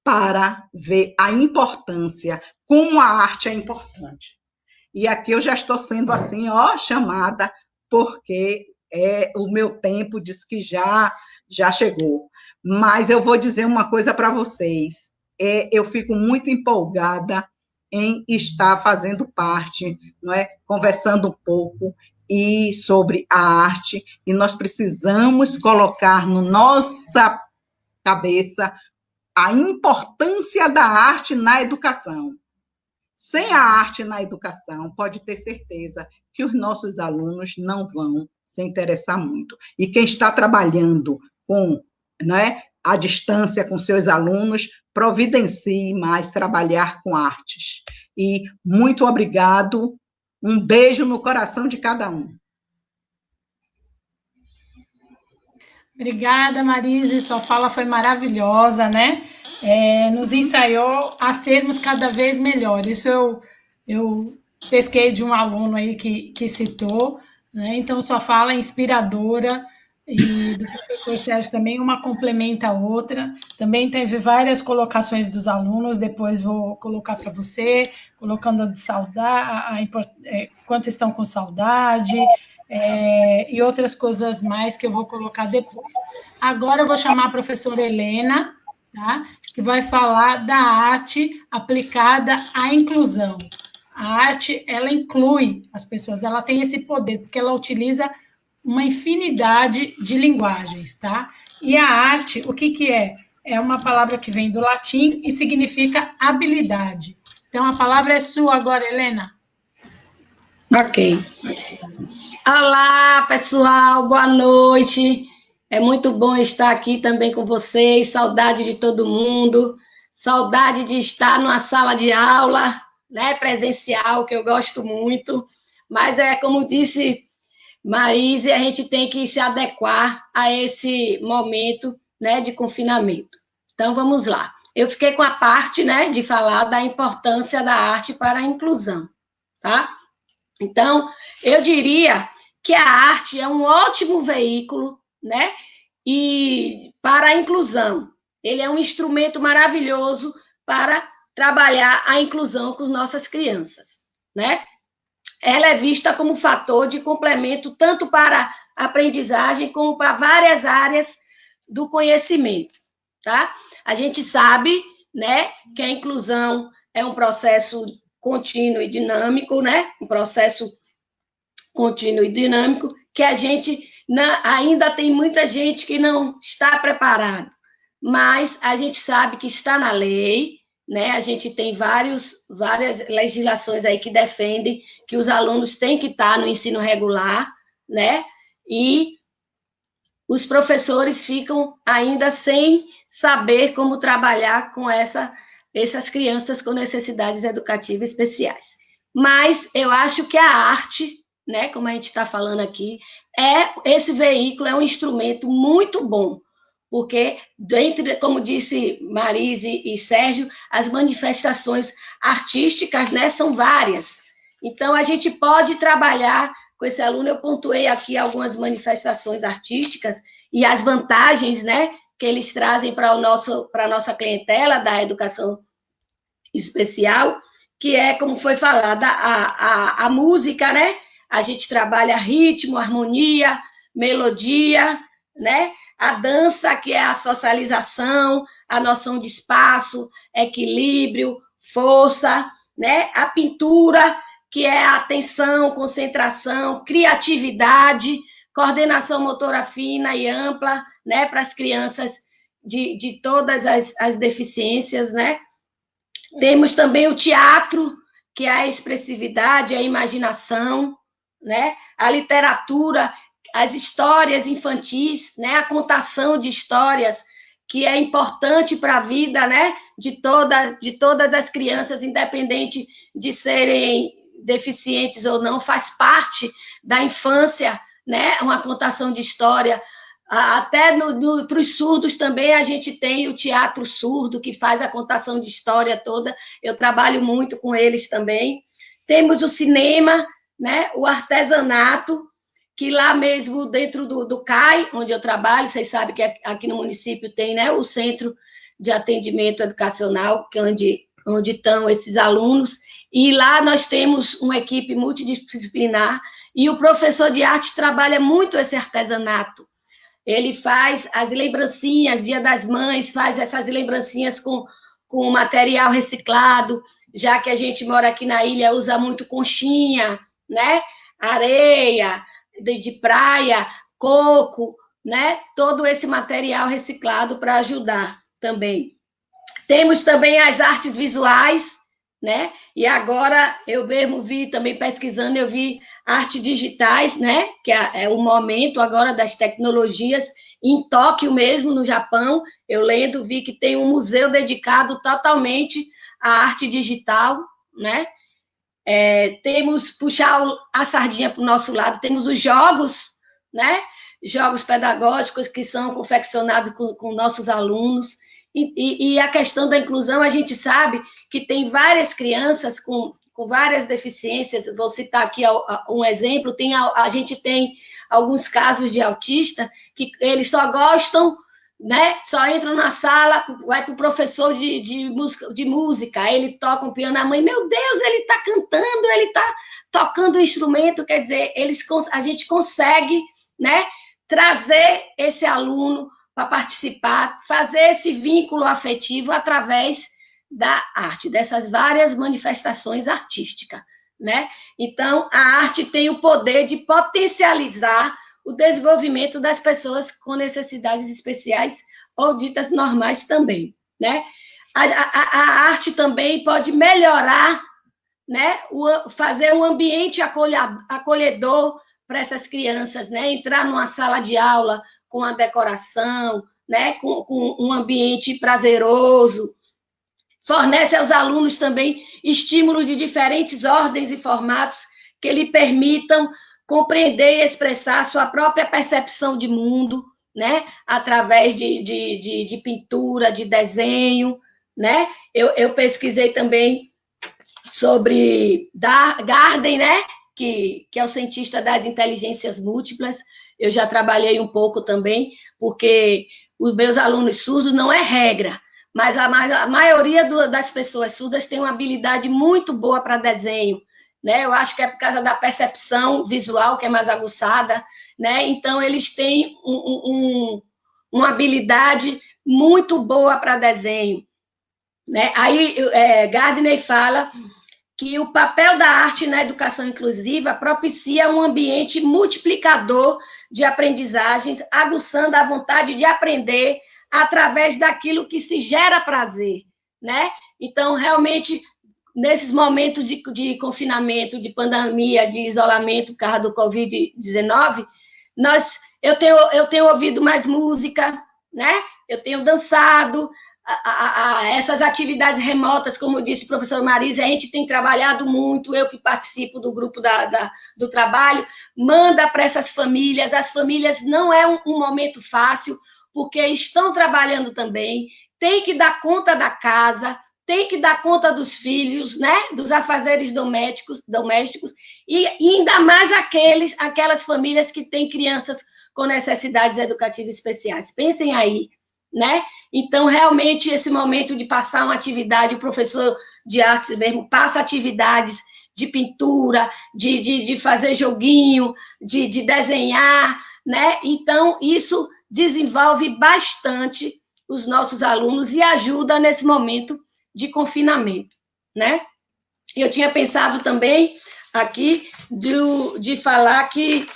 para ver a importância, como a arte é importante. E aqui eu já estou sendo assim, chamada, porque o meu tempo diz que já chegou. Mas eu vou dizer uma coisa para vocês. Eu fico muito empolgada em estar fazendo parte, não é? Conversando um pouco e sobre a arte, e nós precisamos colocar na nossa cabeça a importância da arte na educação. Sem a arte na educação, pode ter certeza que os nossos alunos não vão se interessar muito. E quem está trabalhando com, à distância com seus alunos, providencie mais trabalhar com artes. E muito obrigado, um beijo no coração de cada um. Obrigada, Marise, sua fala foi maravilhosa, né? Nos ensaiou a sermos cada vez melhores. Isso eu pesquei de um aluno aí que citou, né? Então, sua fala é inspiradora, e do professor Sérgio também, uma complementa a outra. Também teve várias colocações dos alunos, depois vou colocar para você, colocando de saudade, quanto estão com saudade, e outras coisas mais que eu vou colocar depois. Agora eu vou chamar a professora Helena, tá? Que vai falar da arte aplicada à inclusão. A arte, ela inclui as pessoas, ela tem esse poder, porque ela utiliza uma infinidade de linguagens, tá? E a arte, o que é? É uma palavra que vem do latim e significa habilidade. Então, a palavra é sua agora, Helena. Ok. Olá, pessoal, boa noite. É muito bom estar aqui também com vocês. Saudade de todo mundo. Saudade de estar numa sala de aula, né, presencial, que eu gosto muito. Mas como disse Marise, a gente tem que se adequar a esse momento, né, de confinamento. Então, vamos lá. Eu fiquei com a parte, né, de falar da importância da arte para a inclusão, tá? Então, eu diria que a arte é um ótimo veículo, né, e para a inclusão. Ele é um instrumento maravilhoso para trabalhar a inclusão com nossas crianças, né? Ela é vista como fator de complemento tanto para a aprendizagem como para várias áreas do conhecimento, tá? A gente sabe, né, que a inclusão é um processo contínuo e dinâmico, né? Um processo contínuo e dinâmico que a gente ainda tem muita gente que não está preparado, mas a gente sabe que está na lei, né? A gente tem várias legislações aí que defendem que os alunos têm que estar no ensino regular, né? E os professores ficam ainda sem saber como trabalhar com essas crianças com necessidades educativas especiais. Mas eu acho que a arte, né, como a gente está falando aqui, esse veículo é um instrumento muito bom, porque, como disse Marise e Sérgio, as manifestações artísticas, né, são várias. Então, a gente pode trabalhar com esse aluno. Eu pontuei aqui algumas manifestações artísticas e as vantagens, né, que eles trazem para a nossa clientela da educação especial, que é, como foi falada, a música, né? A gente trabalha ritmo, harmonia, melodia, né? A dança, que é a socialização, a noção de espaço, equilíbrio, força, né? A pintura que é a atenção, concentração, criatividade, coordenação motora fina e ampla, né, para as crianças de todas as deficiências, né? Temos também o teatro, que é a expressividade, a imaginação, né? A literatura, as histórias infantis, né? A contação de histórias, que é importante para a vida, né? De todas as crianças, independente de serem deficientes ou não, faz parte da infância, né? Uma contação de história. Até para os surdos também a gente tem o teatro surdo, que faz a contação de história toda. Eu trabalho muito com eles também. Temos o cinema, né? O artesanato, que lá mesmo dentro do CAI, onde eu trabalho, vocês sabem que aqui no município tem, né, o Centro de Atendimento Educacional, que é onde estão esses alunos, e lá nós temos uma equipe multidisciplinar, e o professor de artes trabalha muito esse artesanato. Ele faz as lembrancinhas, Dia das Mães, faz essas lembrancinhas com material reciclado, já que a gente mora aqui na ilha, usa muito conchinha, né? Areia, de praia, coco, né? Todo esse material reciclado para ajudar também. Temos também as artes visuais, né? E agora eu mesmo vi, também pesquisando, eu vi artes digitais, né? Que é o momento agora das tecnologias. Em Tóquio mesmo, no Japão, eu lendo, vi que tem um museu dedicado totalmente à arte digital, né? Temos, puxar a sardinha para o nosso lado, temos os jogos, né? Jogos pedagógicos que são confeccionados com nossos alunos. E a questão da inclusão, a gente sabe que tem várias crianças com várias deficiências. Vou citar aqui um exemplo, a gente tem alguns casos de autista que eles só gostam, né? Só entram na sala, vai para o professor de música, aí ele toca um piano, a mãe, meu Deus, ele está cantando, ele está tocando um instrumento, quer dizer, a gente consegue, né, trazer esse aluno para participar, fazer esse vínculo afetivo através da arte, dessas várias manifestações artísticas, né? Então, a arte tem o poder de potencializar o desenvolvimento das pessoas com necessidades especiais ou ditas normais também, né? A arte também pode melhorar, né? Fazer um ambiente acolhedor para essas crianças, né? Entrar numa sala de aula com a decoração, né? Com um ambiente prazeroso, fornece aos alunos também estímulos de diferentes ordens e formatos que lhe permitam compreender e expressar a sua própria percepção de mundo, né? Através de pintura, de desenho, né? Eu pesquisei também sobre Gardner, né? Que é o cientista das inteligências múltiplas. Eu já trabalhei um pouco também, porque os meus alunos surdos não é regra, mas a maioria das pessoas surdas tem uma habilidade muito boa para desenho, né? Eu acho que é por causa da percepção visual, que é mais aguçada, né? Então, eles têm uma habilidade muito boa para desenho, né? Aí, Gardner fala que o papel da arte na educação inclusiva propicia um ambiente multiplicador de aprendizagens, aguçando a vontade de aprender através daquilo que se gera prazer, né? Então, realmente, nesses momentos de confinamento, de pandemia, de isolamento por causa do Covid-19, eu tenho ouvido mais música, né? Eu tenho dançado, essas atividades remotas, como disse o professor Marisa, a gente tem trabalhado muito, eu que participo do grupo do trabalho, manda para essas famílias, as famílias não é um momento fácil, porque estão trabalhando também, tem que dar conta da casa, tem que dar conta dos filhos, né, dos afazeres domésticos, e ainda mais aquelas famílias que têm crianças com necessidades educativas especiais. Pensem aí, né? Então, realmente, esse momento de passar uma atividade, o professor de artes mesmo passa atividades de pintura, de fazer joguinho, de desenhar, né? Então, isso desenvolve bastante os nossos alunos e ajuda nesse momento de confinamento, né? Eu tinha pensado também aqui de falar que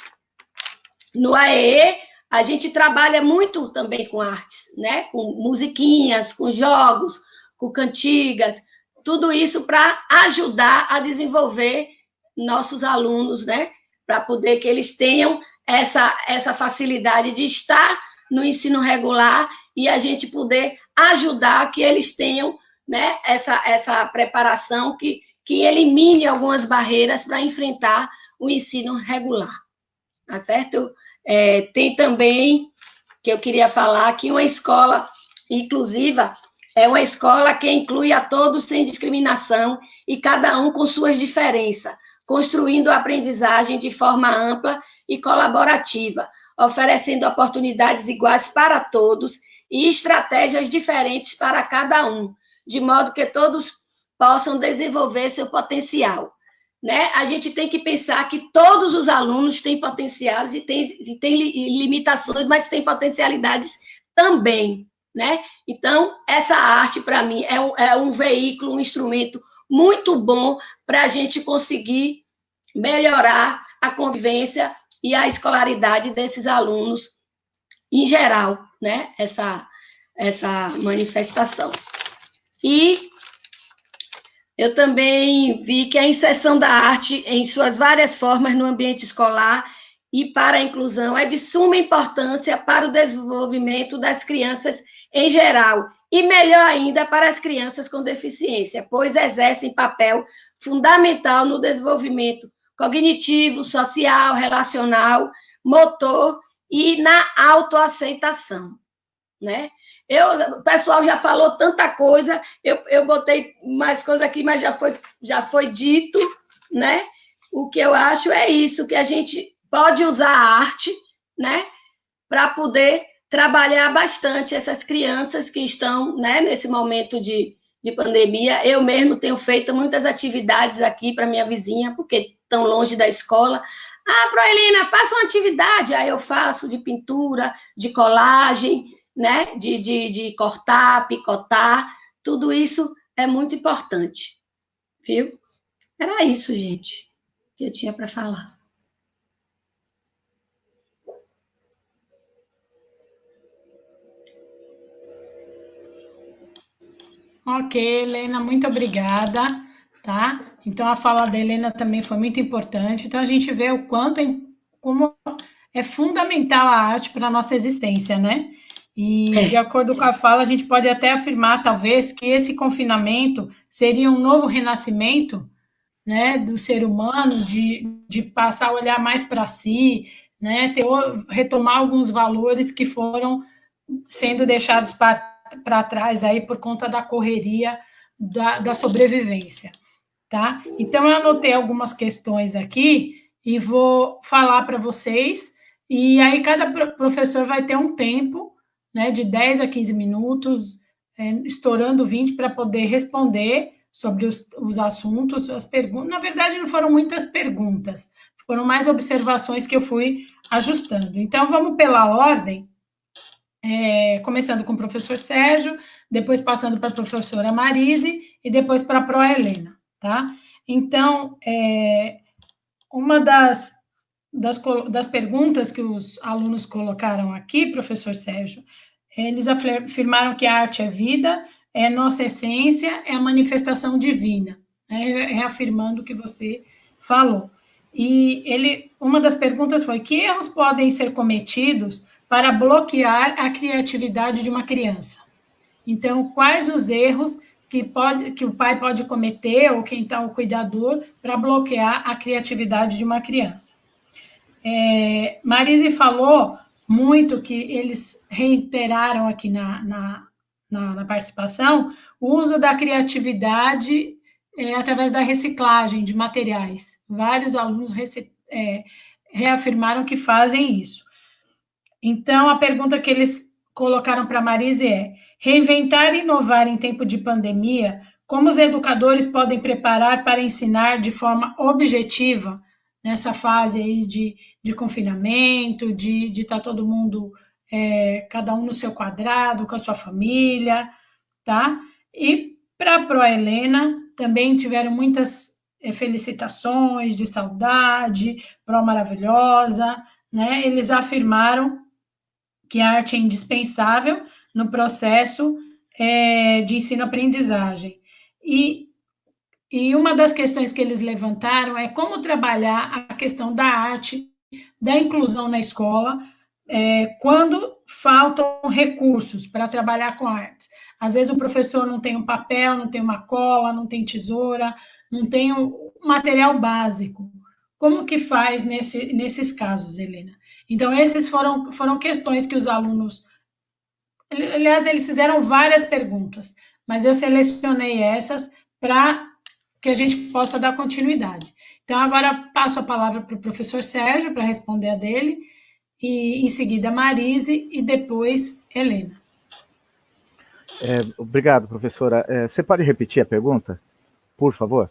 no AEE a gente trabalha muito também com artes, né? Com musiquinhas, com jogos, com cantigas, tudo isso para ajudar a desenvolver nossos alunos, né? Para poder que eles tenham essa facilidade de estar no ensino regular e a gente poder ajudar que eles tenham, né, essa preparação que elimine algumas barreiras para enfrentar o ensino regular, tá certo? Tem também, que eu queria falar, que uma escola inclusiva é uma escola que inclui a todos sem discriminação e cada um com suas diferenças, construindo a aprendizagem de forma ampla e colaborativa, oferecendo oportunidades iguais para todos e estratégias diferentes para cada um, de modo que todos possam desenvolver seu potencial. Né? A gente tem que pensar que todos os alunos têm potenciais e têm limitações, mas têm potencialidades também. Né? Então, essa arte, para mim, é um veículo, um instrumento muito bom para a gente conseguir melhorar a convivência e a escolaridade desses alunos em geral, né? Essa manifestação. E eu também vi que a inserção da arte em suas várias formas no ambiente escolar e para a inclusão é de suma importância para o desenvolvimento das crianças em geral, e melhor ainda para as crianças com deficiência, pois exercem papel fundamental no desenvolvimento cognitivo, social, relacional, motor e na autoaceitação, né? O pessoal já falou tanta coisa, eu botei mais coisa aqui, mas já foi dito, né? O que eu acho é isso, que a gente pode usar a arte, né? Para poder trabalhar bastante essas crianças que estão, né, nesse momento de pandemia. Eu mesmo tenho feito muitas atividades aqui para minha vizinha, porque estão longe da escola. Proelina, passa uma atividade. Aí eu faço de pintura, de colagem, né, de cortar, picotar. Tudo isso é muito importante, viu? Era isso, gente, que eu tinha para falar. Ok, Helena, muito obrigada, tá? Então, a fala da Helena também foi muito importante. Então, a gente vê o quanto, como é fundamental a arte para a nossa existência, né? E, de acordo com a fala, a gente pode até afirmar, talvez, que esse confinamento seria um novo renascimento, né, do ser humano, de passar a olhar mais para si, né, retomar alguns valores que foram sendo deixados para trás aí por conta da correria da sobrevivência, tá? Então, eu anotei algumas questões aqui e vou falar para vocês, e aí cada professor vai ter um tempo, né, de 10 a 15 minutos, estourando 20, para poder responder sobre os assuntos, as perguntas. Na verdade, não foram muitas perguntas, foram mais observações que eu fui ajustando. Então, vamos pela ordem, começando com o professor Sérgio, depois passando para a professora Marise e depois para a Pro Helena, tá? Então, uma das perguntas que os alunos colocaram aqui, professor Sérgio, eles afirmaram que a arte é vida, é nossa essência, é a manifestação divina, né? Reafirmando o que você falou. E uma das perguntas foi: que erros podem ser cometidos para bloquear a criatividade de uma criança? Então, quais os erros que o pai pode cometer, ou quem está o cuidador, para bloquear a criatividade de uma criança? Marise falou muito, que eles reiteraram aqui na participação, o uso da criatividade através da reciclagem de materiais. Vários alunos reafirmaram que fazem isso. Então, a pergunta que eles colocaram para a Marise é: reinventar e inovar em tempo de pandemia, como os educadores podem preparar para ensinar de forma objetiva nessa fase aí de confinamento, de estar todo mundo, cada um no seu quadrado, com a sua família, tá? E para a Pro Helena, também tiveram muitas felicitações, de saudade, pró maravilhosa, né? Eles afirmaram que a arte é indispensável no processo de ensino-aprendizagem. E uma das questões que eles levantaram é como trabalhar a questão da arte, da inclusão na escola, quando faltam recursos para trabalhar com artes. Às vezes o professor não tem um papel, não tem uma cola, não tem tesoura, não tem um material básico. Como que faz nesses casos, Helena? Então, esses foram questões que os alunos... Aliás, eles fizeram várias perguntas, mas eu selecionei essas para que a gente possa dar continuidade. Então, agora passo a palavra para o professor Sérgio para responder a dele, e em seguida Marise e depois Helena. Obrigado, professora. Você pode repetir a pergunta, por favor?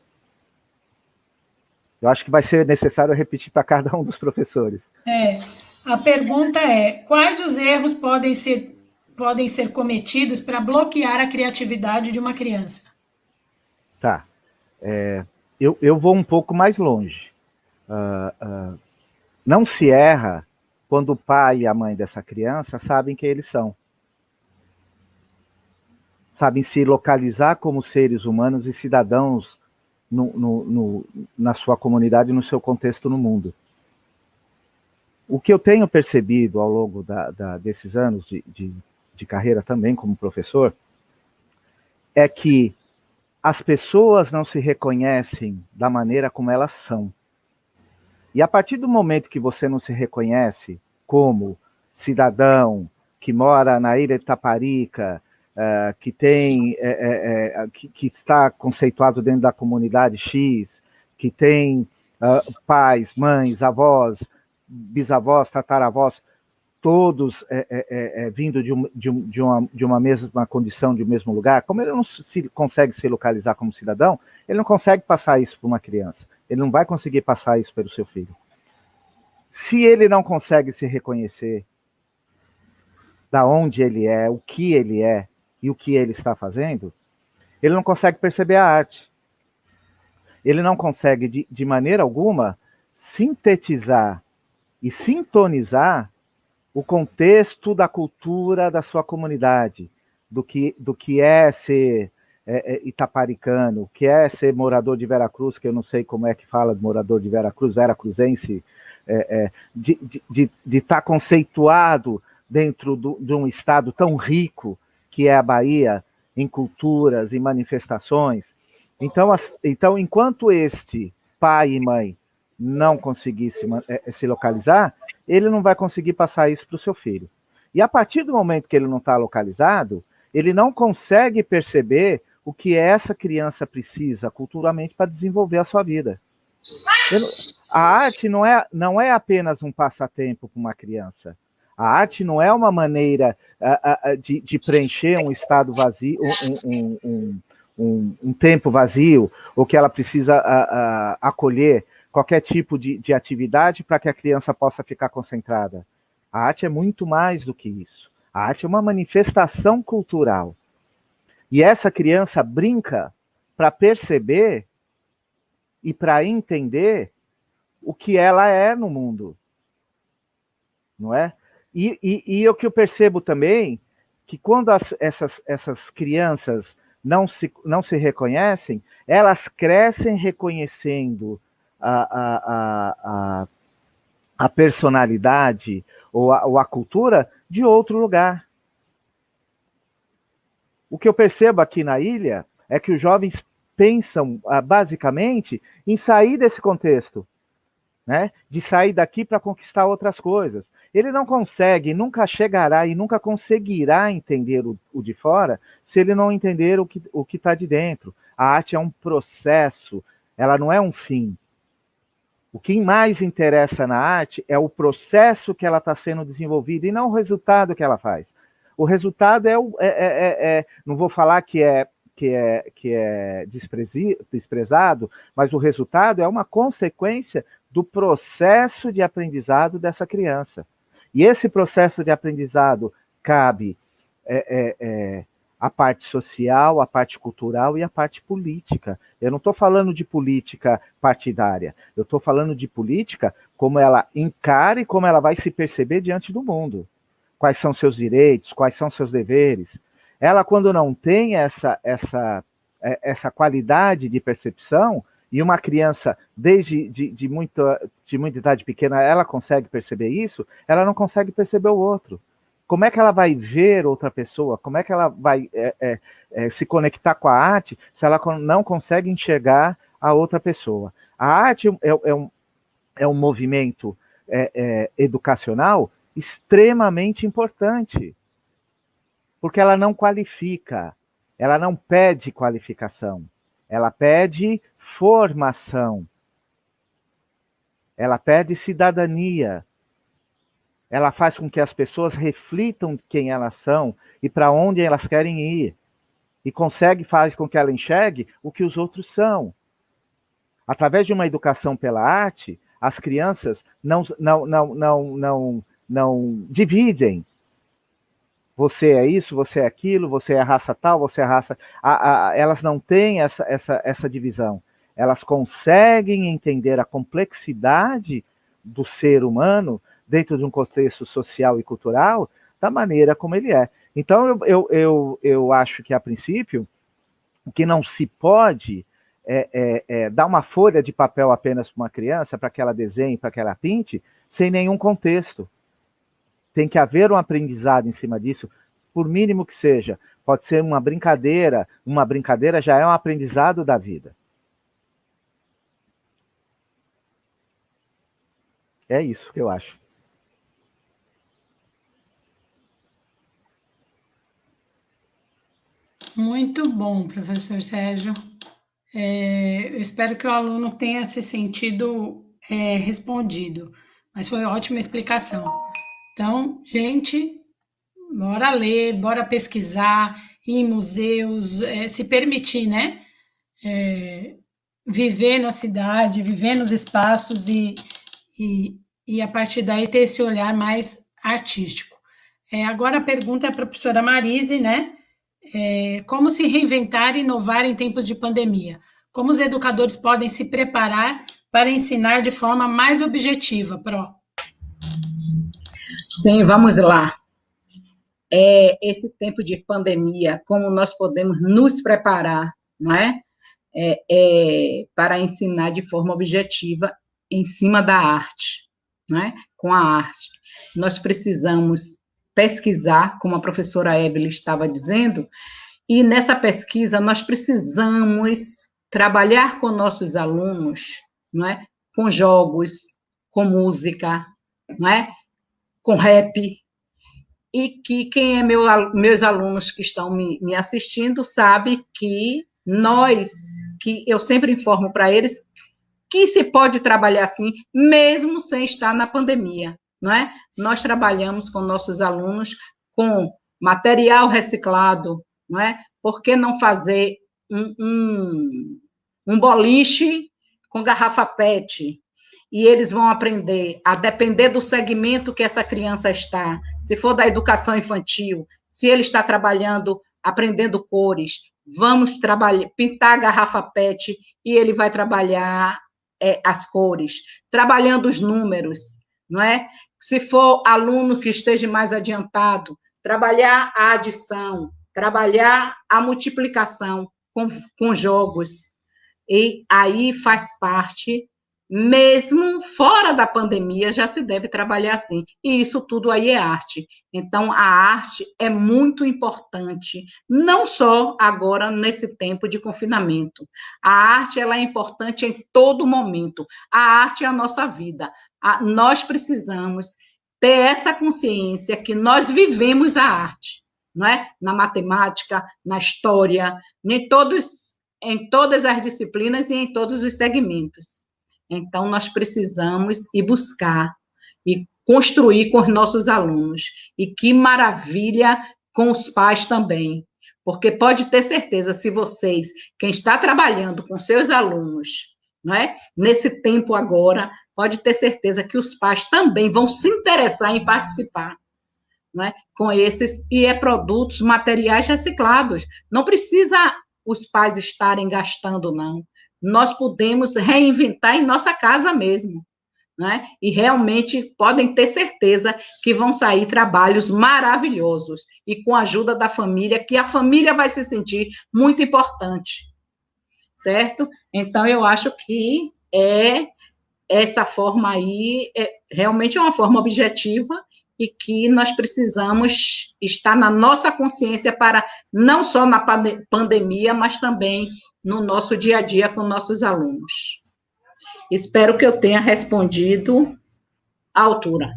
Eu acho que vai ser necessário repetir para cada um dos professores. A pergunta é: quais os erros podem ser cometidos para bloquear a criatividade de uma criança? Tá. Eu vou um pouco mais longe. Não se erra quando o pai e a mãe dessa criança sabem quem eles são. Sabem se localizar como seres humanos e cidadãos na sua comunidade, no seu contexto no mundo. O que eu tenho percebido ao longo desses anos de carreira também como professor é que as pessoas não se reconhecem da maneira como elas são. E a partir do momento que você não se reconhece como cidadão que mora na ilha de Taparica, que está conceituado dentro da comunidade X, que tem pais, mães, avós, bisavós, tataravós, todos vindo de uma mesma condição, de um mesmo lugar, como ele não consegue se localizar como cidadão, ele não consegue passar isso para uma criança. Ele não vai conseguir passar isso pelo seu filho. Se ele não consegue se reconhecer da onde ele é, o que ele é e o que ele está fazendo, ele não consegue perceber a arte. Ele não consegue, de maneira alguma, sintetizar e sintonizar o contexto da cultura da sua comunidade, do que é ser itaparicano, o que é ser morador de Veracruz, que eu não sei como é que fala de morador de Veracruz, veracruzense, de estar conceituado dentro de um estado tão rico que é a Bahia, em culturas e manifestações. Então, enquanto este pai e mãe não conseguir se localizar, ele não vai conseguir passar isso para o seu filho. E a partir do momento que ele não está localizado, ele não consegue perceber o que essa criança precisa culturalmente para desenvolver a sua vida. A arte não é apenas um passatempo para uma criança. A arte não é uma maneira de preencher um estado vazio, um tempo vazio, ou que ela precisa acolher qualquer tipo de atividade para que a criança possa ficar concentrada. A arte é muito mais do que isso. A arte é uma manifestação cultural. E essa criança brinca para perceber e para entender o que ela é no mundo. Não é? E o que eu percebo também, que quando essas crianças não se reconhecem, elas crescem reconhecendo a personalidade ou a cultura de outro lugar. O que eu percebo aqui na ilha é que os jovens pensam basicamente em sair desse contexto, né? De sair daqui para conquistar outras coisas. Ele não consegue, nunca chegará e nunca conseguirá entender o de fora se ele não entender o que está de dentro. A arte é um processo, ela não é um fim. O que mais interessa na arte é o processo que ela está sendo desenvolvida e não o resultado que ela faz. O resultado não vou falar que é desprezado, mas o resultado é uma consequência do processo de aprendizado dessa criança. E esse processo de aprendizado cabe a parte social, a parte cultural e a parte política. Eu não estou falando de política partidária, eu estou falando de política como ela encara e como ela vai se perceber diante do mundo. Quais são seus direitos, quais são seus deveres. Ela, quando não tem essa qualidade de percepção, e uma criança, desde de muita idade pequena, ela consegue perceber isso, ela não consegue perceber o outro. Como é que ela vai ver outra pessoa? Como é que ela vai se conectar com a arte se ela não consegue enxergar a outra pessoa? A arte é um movimento educacional extremamente importante, porque ela não qualifica, ela não pede qualificação, ela pede formação, ela pede cidadania. Ela faz com que as pessoas reflitam quem elas são e para onde elas querem ir. E faz com que ela enxergue o que os outros são. Através de uma educação pela arte, as crianças não dividem. Você é isso, você é aquilo, você é a raça tal, você é a raça... Elas não têm essa divisão. Elas conseguem entender a complexidade do ser humano dentro de um contexto social e cultural, da maneira como ele é. Então, eu acho que, a princípio, o que não se pode dar uma folha de papel apenas para uma criança, para que ela desenhe, para que ela pinte, sem nenhum contexto. Tem que haver um aprendizado em cima disso, por mínimo que seja. Pode ser uma brincadeira já é um aprendizado da vida. É isso que eu acho. Muito bom, professor Sérgio. Eu espero que o aluno tenha se sentido respondido, mas foi ótima explicação. Então, gente, bora ler, bora pesquisar, ir em museus, se permitir, né? Viver na cidade, viver nos espaços e a partir daí ter esse olhar mais artístico. Agora a pergunta é para a professora Marise, né? Como se reinventar e inovar em tempos de pandemia? Como os educadores podem se preparar para ensinar de forma mais objetiva, Pro? Sim, vamos lá. Esse tempo de pandemia, como nós podemos nos preparar, não é? Para ensinar de forma objetiva em cima da arte, não é? Com a arte. Nós precisamos pesquisar, como a professora Evelyn estava dizendo, e nessa pesquisa nós precisamos trabalhar com nossos alunos, não é? Com jogos, com música, não é? Com rap, e que quem é meus alunos que estão me assistindo sabe que eu sempre informo para eles que se pode trabalhar assim, mesmo sem estar na pandemia, não é? Nós trabalhamos com nossos alunos com material reciclado, não é? Por que não fazer um boliche com garrafa PET? E eles vão aprender a depender do segmento que essa criança está, se for da educação infantil, se ele está trabalhando, aprendendo cores, vamos pintar a garrafa PET e ele vai trabalhar as cores, trabalhando os números, não é? Se for aluno que esteja mais adiantado, trabalhar a adição, trabalhar a multiplicação com jogos, e aí faz parte. Mesmo fora da pandemia, já se deve trabalhar assim. E isso tudo aí é arte. Então, a arte é muito importante, não só agora, nesse tempo de confinamento. A arte, ela é importante em todo momento. A arte é a nossa vida. Nós precisamos ter essa consciência que nós vivemos a arte, não é? Na matemática, na história, em todas as disciplinas e em todos os segmentos. Então, nós precisamos ir buscar e construir com os nossos alunos. E que maravilha com os pais também. Porque pode ter certeza, se vocês, quem está trabalhando com seus alunos, não é? Nesse tempo agora, pode ter certeza que os pais também vão se interessar em participar. não é? Com esses, e produtos, materiais reciclados. Não precisa os pais estarem gastando, não. Nós podemos reinventar em nossa casa mesmo, né? E realmente podem ter certeza que vão sair trabalhos maravilhosos e com a ajuda da família, que a família vai se sentir muito importante, certo? Então, eu acho que essa forma aí realmente é uma forma objetiva e que nós precisamos estar na nossa consciência para, não só na pandemia, mas também no nosso dia a dia com nossos alunos. Espero que eu tenha respondido à altura.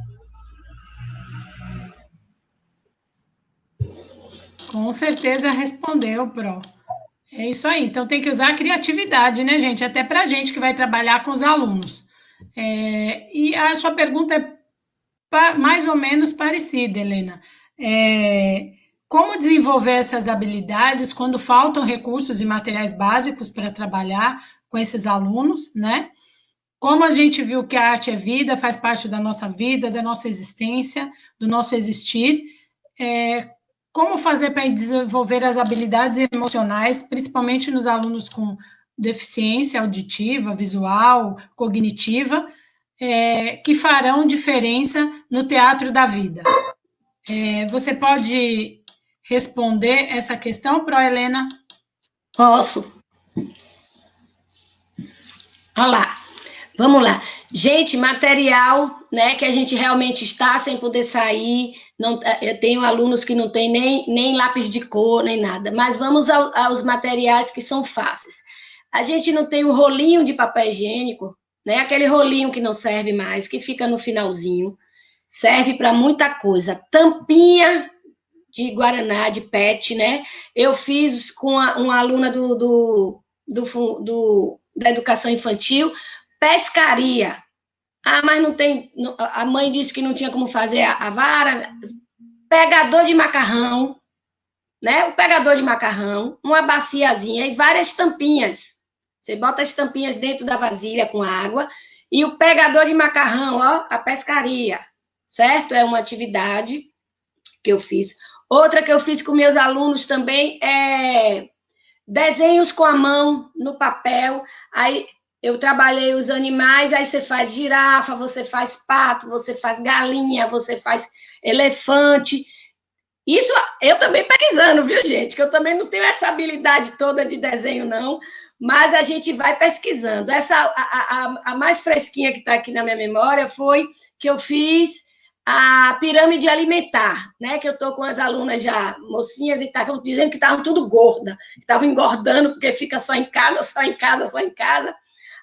Com certeza respondeu, Pro. É isso aí. Então, tem que usar a criatividade, né, gente? Até para a gente que vai trabalhar com os alunos. E a sua pergunta é mais ou menos parecida, Helena. Como desenvolver essas habilidades quando faltam recursos e materiais básicos para trabalhar com esses alunos, né? Como a gente viu que a arte é vida, faz parte da nossa vida, da nossa existência, do nosso existir, como fazer para desenvolver as habilidades emocionais, principalmente nos alunos com deficiência auditiva, visual, cognitiva, que farão diferença no teatro da vida. Você pode responder essa questão, Pro Helena? Posso. Olha lá. Vamos lá. Gente, material, né, que a gente realmente está sem poder sair. Não, eu tenho alunos que não têm nem lápis de cor, nem nada. Mas vamos aos materiais que são fáceis. A gente não tem um rolinho de papel higiênico, né? Aquele rolinho que não serve mais, que fica no finalzinho. Serve para muita coisa. Tampinha de Guaraná, de PET, né? Eu fiz com uma aluna da educação infantil, pescaria. Mas não tem... A mãe disse que não tinha como fazer a vara. Pegador de macarrão, né? O pegador de macarrão, uma baciazinha e várias tampinhas. Você bota as tampinhas dentro da vasilha com água e o pegador de macarrão, ó, a pescaria, certo? É uma atividade que eu fiz. Outra que eu fiz com meus alunos também é desenhos com a mão no papel. Aí eu trabalhei os animais, aí você faz girafa, você faz pato, você faz galinha, você faz elefante. Isso eu também pesquisando, viu, gente? Que eu também não tenho essa habilidade toda de desenho, não. Mas a gente vai pesquisando. A mais fresquinha que está aqui na minha memória foi que eu fiz a pirâmide alimentar, né? Que eu estou com as alunas já mocinhas e estavam dizendo que estavam tudo gorda, estavam engordando porque fica só em casa, só em casa, só em casa.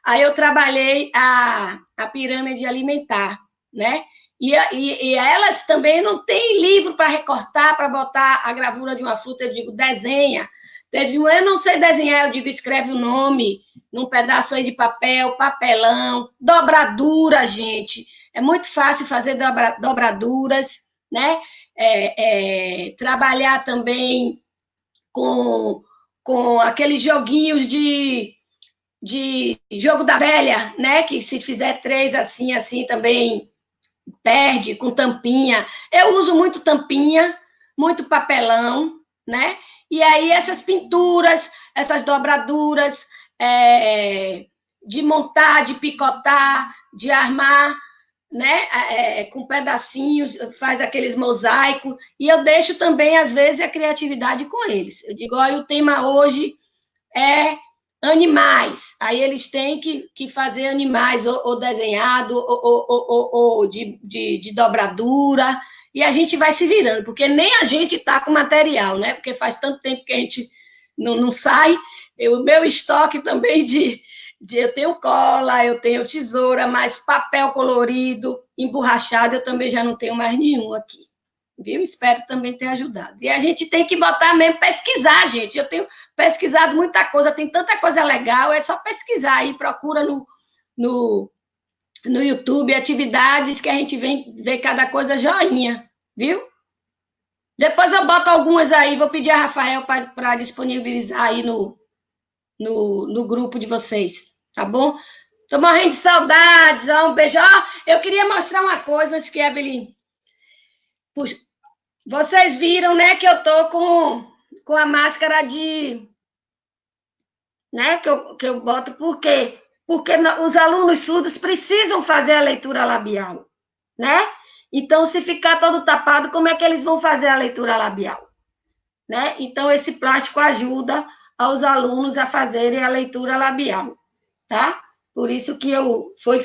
Aí eu trabalhei a pirâmide alimentar, né? E elas também não têm livro para recortar, para botar a gravura de uma fruta. Eu digo, desenha. Teve um, eu não sei desenhar, eu digo, escreve o nome num pedaço aí de papel, papelão, dobradura, gente. É muito fácil fazer dobraduras, né? Trabalhar também com aqueles joguinhos de jogo da velha, né? Que se fizer 3 assim também perde, com tampinha. Eu uso muito tampinha, muito papelão, né? E aí essas pinturas, essas dobraduras, de montar, de picotar, de armar, né? Com pedacinhos, faz aqueles mosaicos. E eu deixo também, às vezes, a criatividade com eles. Eu digo, olha, o tema hoje é animais. Aí eles têm que fazer animais, ou desenhado, ou de dobradura. E a gente vai se virando, porque nem a gente está com material, né? Porque faz tanto tempo que a gente não sai. O meu estoque também eu tenho cola, eu tenho tesoura, mas papel colorido, emborrachado, eu também já não tenho mais nenhum aqui. Viu? Espero também ter ajudado. E a gente tem que botar mesmo, pesquisar, gente. Eu tenho pesquisado muita coisa, tem tanta coisa legal, é só pesquisar aí, procura no YouTube, atividades que a gente vem ver cada coisa joinha, viu? Depois eu boto algumas aí, vou pedir a Rafael para disponibilizar aí no grupo de vocês, tá bom? Tô morrendo de saudades, um beijo. Eu queria mostrar uma coisa antes que a Evelyn Vocês viram, né, que eu tô com a máscara de... Né, que eu boto, por quê? Porque os alunos surdos precisam fazer a leitura labial, né? Então, se ficar todo tapado, como é que eles vão fazer a leitura labial? Né? Então, esse plástico ajuda aos alunos a fazerem a leitura labial, tá? Por isso que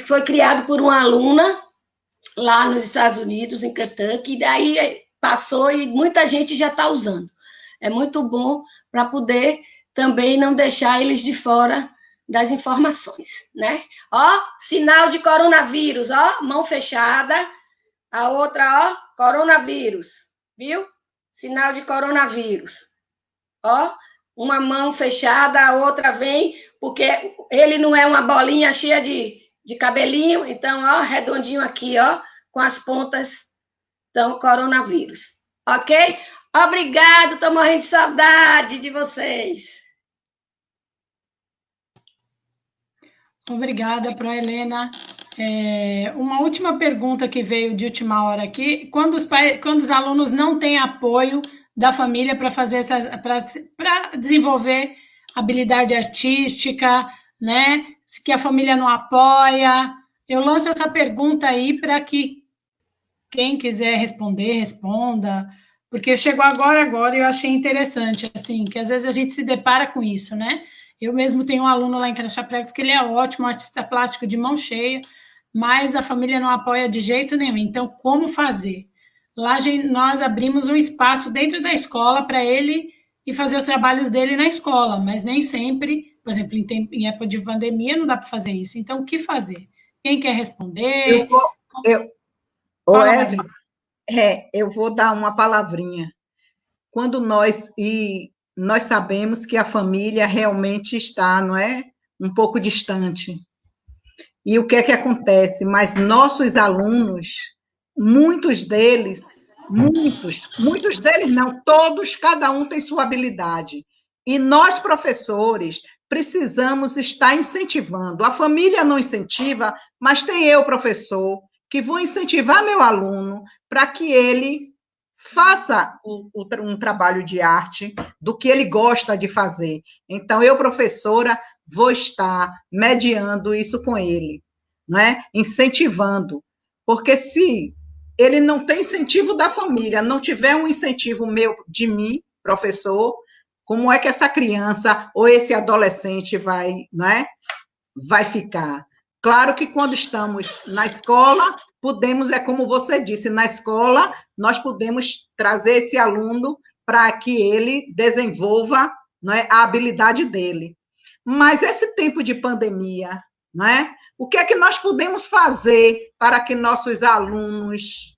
foi criado por uma aluna lá nos Estados Unidos, em Kentucky, e daí passou e muita gente já está usando. É muito bom para poder também não deixar eles de fora das informações, né? Ó, sinal de coronavírus, ó, mão fechada, a outra, ó, coronavírus, viu? Sinal de coronavírus. Ó, uma mão fechada, a outra vem, porque ele não é uma bolinha cheia de cabelinho, então, ó, redondinho aqui, ó, com as pontas, então, coronavírus. Ok? Obrigado, tô morrendo de saudade de vocês. Obrigada, Pro Helena. Uma última pergunta que veio de última hora aqui: quando os alunos não têm apoio da família para fazer para desenvolver habilidade artística, né? Que a família não apoia, eu lanço essa pergunta aí para que quem quiser responder, responda, porque chegou agora e eu achei interessante, assim, que às vezes a gente se depara com isso, né? Eu mesmo tenho um aluno lá em Caraxá-Pregos que ele é ótimo, artista plástico de mão cheia, mas a família não apoia de jeito nenhum. Então, como fazer? Lá nós abrimos um espaço dentro da escola para ele ir fazer os trabalhos dele na escola, mas nem sempre, por exemplo, em época de pandemia, não dá para fazer isso. Então, o que fazer? Quem quer responder? Eu vou dar uma palavrinha. Quando nós sabemos que a família realmente está, não é, um pouco distante. E o que é que acontece? Mas nossos alunos, muitos deles não, todos, cada um tem sua habilidade. E nós, professores, precisamos estar incentivando. A família não incentiva, mas tem eu, professor, que vou incentivar meu aluno para que ele faça um trabalho de arte do que ele gosta de fazer. Então, eu, professora, vou estar mediando isso com ele, não é? Incentivando. Porque se ele não tem incentivo da família, não tiver um incentivo meu, de mim, professor, como é que essa criança ou esse adolescente não é? Vai ficar? Claro que quando estamos na escola, podemos, é como você disse, na escola, nós podemos trazer esse aluno para que ele desenvolva, não é, a habilidade dele. Mas esse tempo de pandemia, não é? O que é que nós podemos fazer para que nossos alunos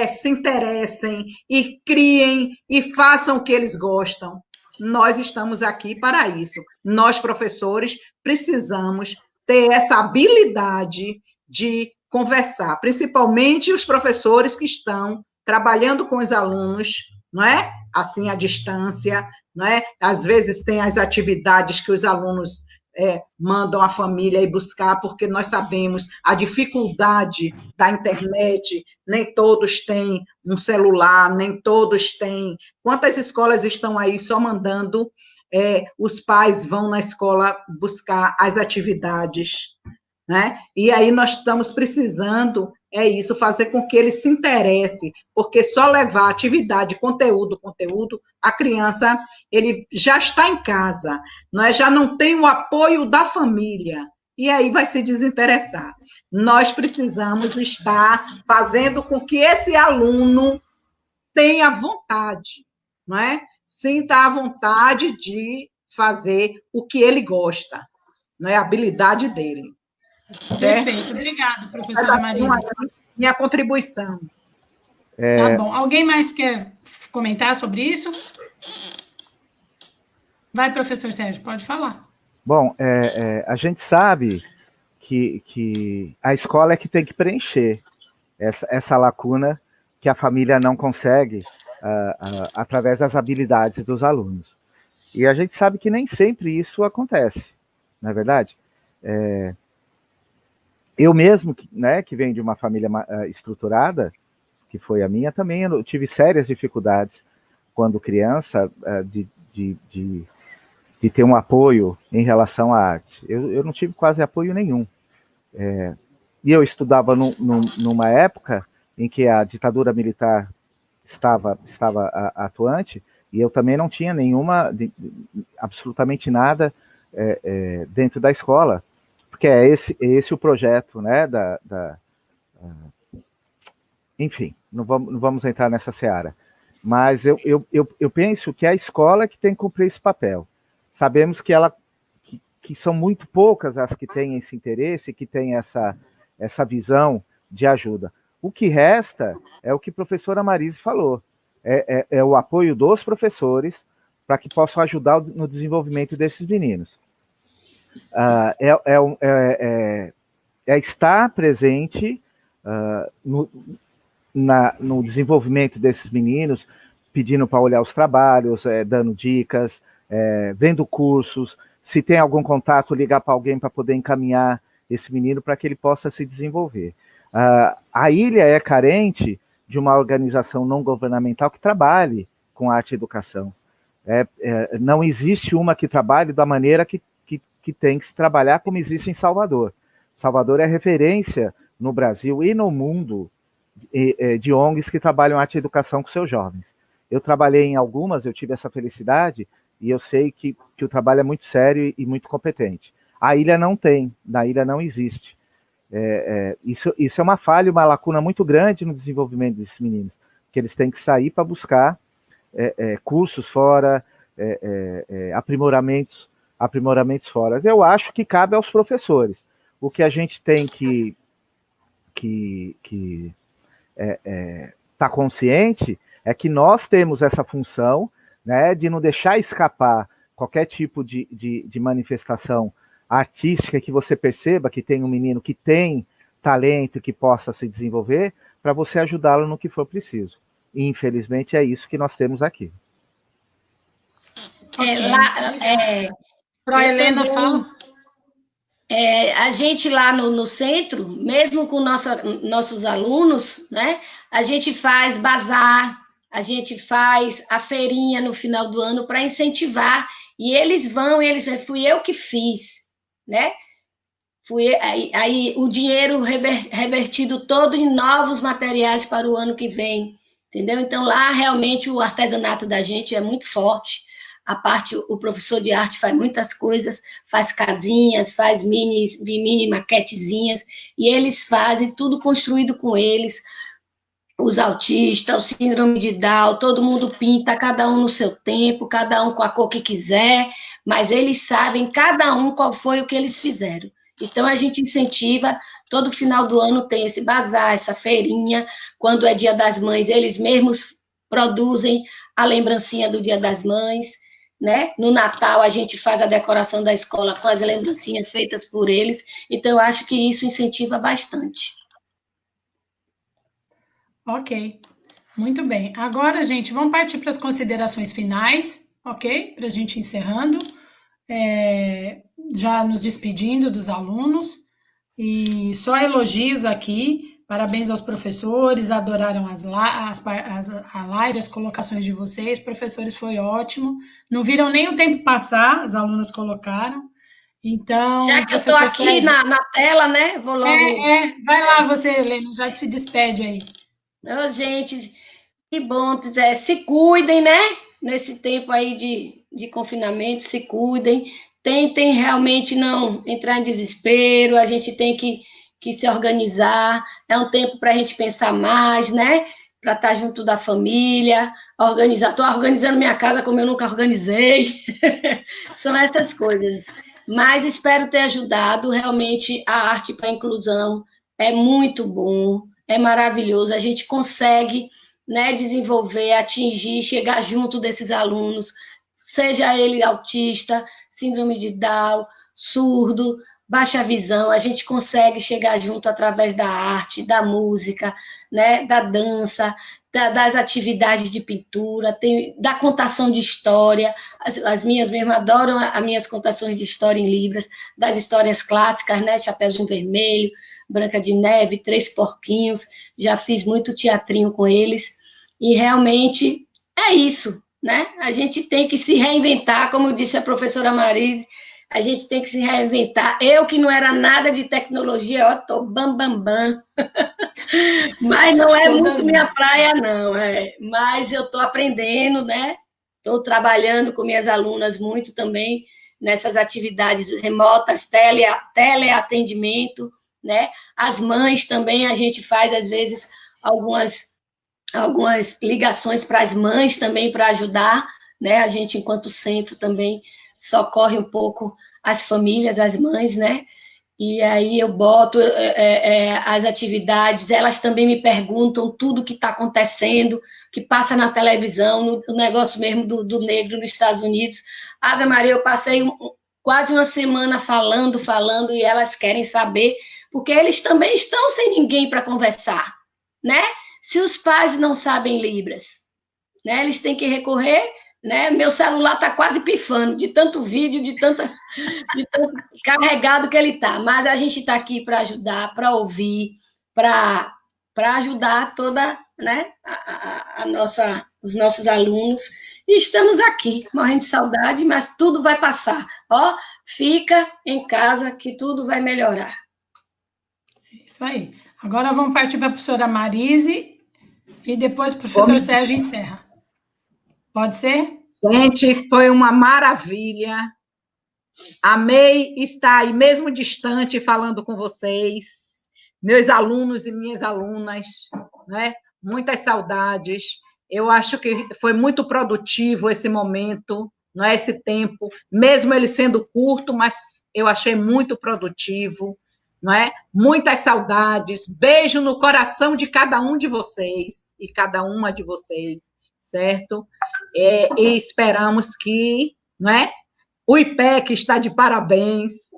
se interessem e criem e façam o que eles gostam? Nós estamos aqui para isso. Nós, professores, precisamos ter essa habilidade de conversar, principalmente os professores que estão trabalhando com os alunos, não é? Assim, à distância, não é? Às vezes tem as atividades que os alunos mandam a família ir buscar, porque nós sabemos a dificuldade da internet, nem todos têm um celular, nem todos têm. Quantas escolas estão aí só mandando, os pais vão na escola buscar as atividades, né? E aí nós estamos precisando, fazer com que ele se interesse, porque só levar atividade, conteúdo, a criança, ele já está em casa, já não tem o apoio da família, e aí vai se desinteressar. Nós precisamos estar fazendo com que esse aluno tenha vontade, não é? Sinta a vontade de fazer o que ele gosta, não é? A habilidade dele. Perfeito, obrigada, professora Marisa. Minha contribuição. Tá bom. Alguém mais quer comentar sobre isso? Vai, professor Sérgio, pode falar. Bom, a gente sabe que a escola é que tem que preencher essa lacuna que a família não consegue através das habilidades dos alunos. E a gente sabe que nem sempre isso acontece, não é verdade? Eu mesmo, né, que venho de uma família estruturada, que foi a minha, também eu tive sérias dificuldades quando criança de ter um apoio em relação à arte. Eu não tive quase apoio nenhum. E eu estudava numa época em que a ditadura militar estava atuante, e eu também não tinha absolutamente nada dentro da escola, porque é esse o projeto, né, enfim, não vamos entrar nessa seara. Mas eu penso que é a escola que tem que cumprir esse papel. Sabemos que são muito poucas as que têm esse interesse, que têm essa visão de ajuda. O que resta é o que a professora Marise falou, é o apoio dos professores para que possam ajudar no desenvolvimento desses meninos. É estar presente no desenvolvimento desses meninos, pedindo para olhar os trabalhos, dando dicas, vendo cursos, se tem algum contato, ligar para alguém para poder encaminhar esse menino para que ele possa se desenvolver. A ilha é carente de uma organização não governamental que trabalhe com arte e educação. Não existe uma que trabalhe da maneira que tem que se trabalhar como existe em Salvador. Salvador é referência no Brasil e no mundo de ONGs que trabalham arte e educação com seus jovens. Eu trabalhei em algumas, eu tive essa felicidade, e eu sei que o trabalho é muito sério e muito competente. A ilha não tem, na ilha não existe. Isso é uma falha, uma lacuna muito grande no desenvolvimento desses meninos, que eles têm que sair para buscar cursos fora, aprimoramentos fora. Eu acho que cabe aos professores. O que a gente tem que tá consciente é que nós temos essa função, né, de não deixar escapar qualquer tipo de manifestação artística que você perceba que tem um menino que tem talento, que possa se desenvolver, para você ajudá-lo no que for preciso. E, infelizmente, é isso que nós temos aqui. Para a Helena, fala. A gente lá no centro, mesmo com nossos alunos, né, a gente faz bazar, a gente faz a feirinha no final do ano para incentivar, e eles fui eu que fiz, né? Aí o dinheiro revertido todo em novos materiais para o ano que vem, entendeu? Então lá realmente o artesanato da gente é muito forte. O professor de arte faz muitas coisas, faz casinhas, faz mini maquetezinhas, e eles fazem tudo construído com eles. Os autistas, o síndrome de Down, todo mundo pinta, cada um no seu tempo, cada um com a cor que quiser, mas eles sabem, cada um, qual foi o que eles fizeram. Então, a gente incentiva, todo final do ano tem esse bazar, essa feirinha, quando é Dia das Mães, eles mesmos produzem a lembrancinha do Dia das Mães, né? No Natal, a gente faz a decoração da escola com as lembrancinhas feitas por eles, então, eu acho que isso incentiva bastante. Ok, muito bem. Agora, gente, vamos partir para as considerações finais, ok? Para a gente encerrando, já nos despedindo dos alunos, e só elogios aqui, parabéns aos professores, adoraram as lives, as colocaçõlocações de vocês, professores, foi ótimo, não viram nem o tempo passar, as alunas colocaram, então... Já que eu estou aqui na tela, né, vou logo... vai lá você, Helena, já se despede aí. Gente, que bom, se cuidem, né? Nesse tempo aí de confinamento, se cuidem. Tentem realmente não entrar em desespero, a gente tem que se organizar. É um tempo para a gente pensar mais, né? Para estar junto da família, estou organizando minha casa como eu nunca organizei. São essas coisas. Mas espero ter ajudado. Realmente, a arte para a inclusão é muito bom. É maravilhoso, a gente consegue, né, desenvolver, atingir, chegar junto desses alunos, seja ele autista, síndrome de Down, surdo, baixa visão, a gente consegue chegar junto através da arte, da música, né, da dança, das atividades de pintura, da contação de história, as minhas mesmo adoram as minhas contações de história em livros, das histórias clássicas, né, Chapeuzinho Vermelho, Branca de Neve, Três Porquinhos, já fiz muito teatrinho com eles, e realmente é isso, né? A gente tem que se reinventar, como disse a professora Marise, a gente tem que se reinventar. Eu, que não era nada de tecnologia, ó, tô bam. Mas não é muito minha praia, não. Mas eu estou aprendendo, né? Estou trabalhando com minhas alunas muito também nessas atividades remotas, teleatendimento, né? As mães também, a gente faz, às vezes, algumas ligações para as mães também, para ajudar, né? A gente, enquanto centro, também socorre um pouco as famílias, as mães, né? E aí eu boto as atividades, elas também me perguntam tudo que está acontecendo, que passa na televisão, no negócio mesmo do negro nos Estados Unidos. Ave Maria, eu passei quase uma semana falando, e elas querem saber, porque eles também estão sem ninguém para conversar, né? Se os pais não sabem Libras, né, eles têm que recorrer, né? Meu celular está quase pifando, de tanto vídeo, de tanto carregado que ele está. Mas a gente está aqui para ajudar, para ouvir, para ajudar toda, né, os nossos alunos. E estamos aqui, morrendo de saudade, mas tudo vai passar. Ó, fica em casa que tudo vai melhorar. Isso aí. Agora vamos partir para a professora Marise e depois o professor Sérgio encerra. Pode ser? Gente, foi uma maravilha. Amei estar aí, mesmo distante, falando com vocês, meus alunos e minhas alunas, né? Muitas saudades. Eu acho que foi muito produtivo esse momento, não é, esse tempo, mesmo ele sendo curto, mas eu achei muito produtivo, não é? Muitas saudades. Beijo no coração de cada um de vocês e cada uma de vocês, certo? E esperamos que, não é? O IPEC está de parabéns.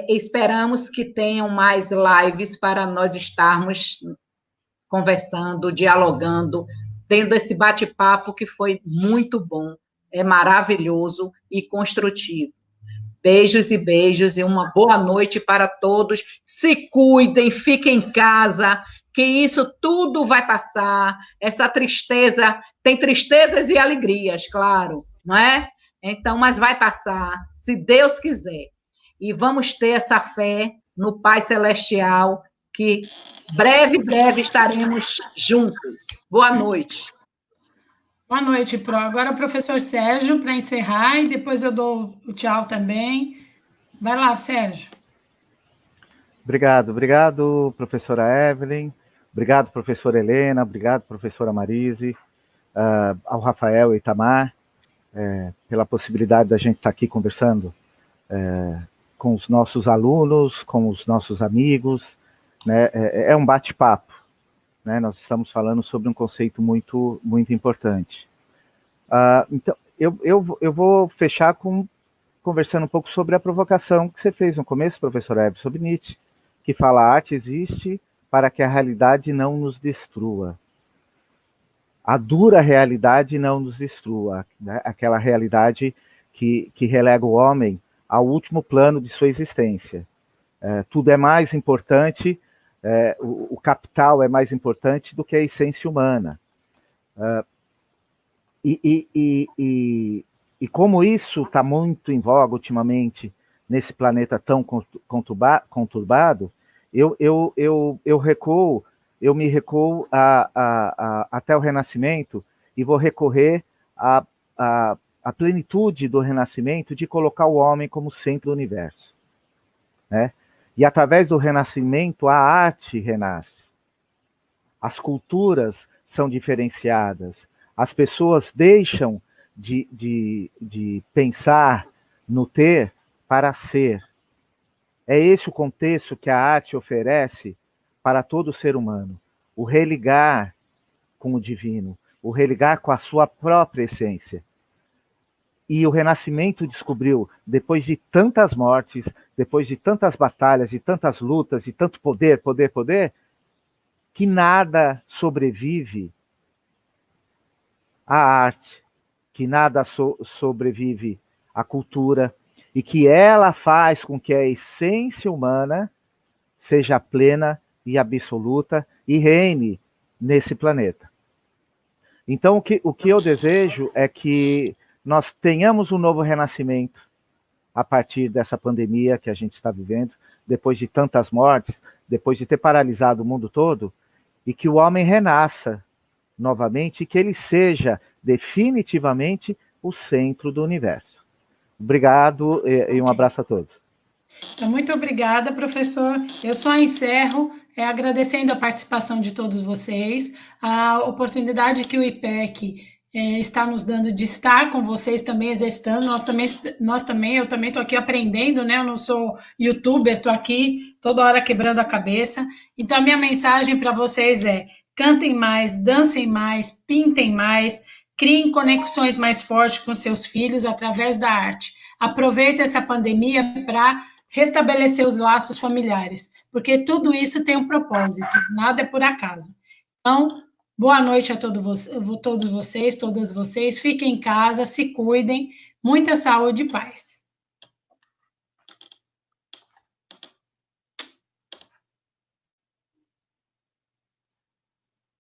Esperamos que tenham mais lives para nós estarmos conversando, dialogando, tendo esse bate-papo que foi muito bom, é maravilhoso e construtivo. Beijos e uma boa noite para todos. Se cuidem, fiquem em casa, que isso tudo vai passar. Essa tristeza, tem tristezas e alegrias, claro, não é? Então, mas vai passar, se Deus quiser. E vamos ter essa fé no Pai Celestial, que breve estaremos juntos. Boa noite. Boa noite, Pro. Agora o professor Sérgio, para encerrar, e depois eu dou o tchau também. Vai lá, Sérgio. Obrigado, professora Evelyn. Obrigado, professora Helena. Obrigado, professora Marise. Ao Rafael e Itamar, pela possibilidade da gente estar aqui conversando com os nossos alunos, com os nossos amigos, né? É um bate-papo, né? Nós estamos falando sobre um conceito muito, muito importante. Então, eu vou fechar conversando um pouco sobre a provocação que você fez no começo, professor Evelyn, sobre Nietzsche, que fala: a arte existe para que a realidade não nos destrua. A dura realidade não nos destrua, né? Aquela realidade que relega o homem ao último plano de sua existência. Tudo é mais importante, o capital é mais importante do que a essência humana. E como isso está muito em voga ultimamente, nesse planeta tão conturbado, eu me recuo até o Renascimento e vou recorrer à plenitude do Renascimento de colocar o homem como centro do universo, né? E através do Renascimento a arte renasce, as culturas são diferenciadas, as pessoas deixam de pensar no ter para ser. É esse o contexto que a arte oferece para todo ser humano, o religar com o divino, o religar com a sua própria essência. E o Renascimento descobriu, depois de tantas mortes, depois de tantas batalhas, de tantas lutas, de tanto poder, que nada sobrevive à arte, que nada sobrevive à cultura, e que ela faz com que a essência humana seja plena e absoluta e reine nesse planeta. Então, o que eu desejo é que nós tenhamos um novo renascimento a partir dessa pandemia que a gente está vivendo, depois de tantas mortes, depois de ter paralisado o mundo todo, e que o homem renasça novamente e que ele seja definitivamente o centro do universo. Obrigado e um abraço a todos. Então, muito obrigada, professor. Eu só encerro agradecendo a participação de todos vocês, a oportunidade que o IPEC está nos dando de estar com vocês também exercitando. Eu também estou aqui aprendendo, né? Eu não sou youtuber, estou aqui toda hora quebrando a cabeça. Então, a minha mensagem para vocês é: cantem mais, dancem mais, pintem mais, criem conexões mais fortes com seus filhos através da arte. Aproveite essa pandemia para restabelecer os laços familiares, porque tudo isso tem um propósito, nada é por acaso. Então, boa noite a todos vocês, todas vocês, fiquem em casa, se cuidem, muita saúde e paz.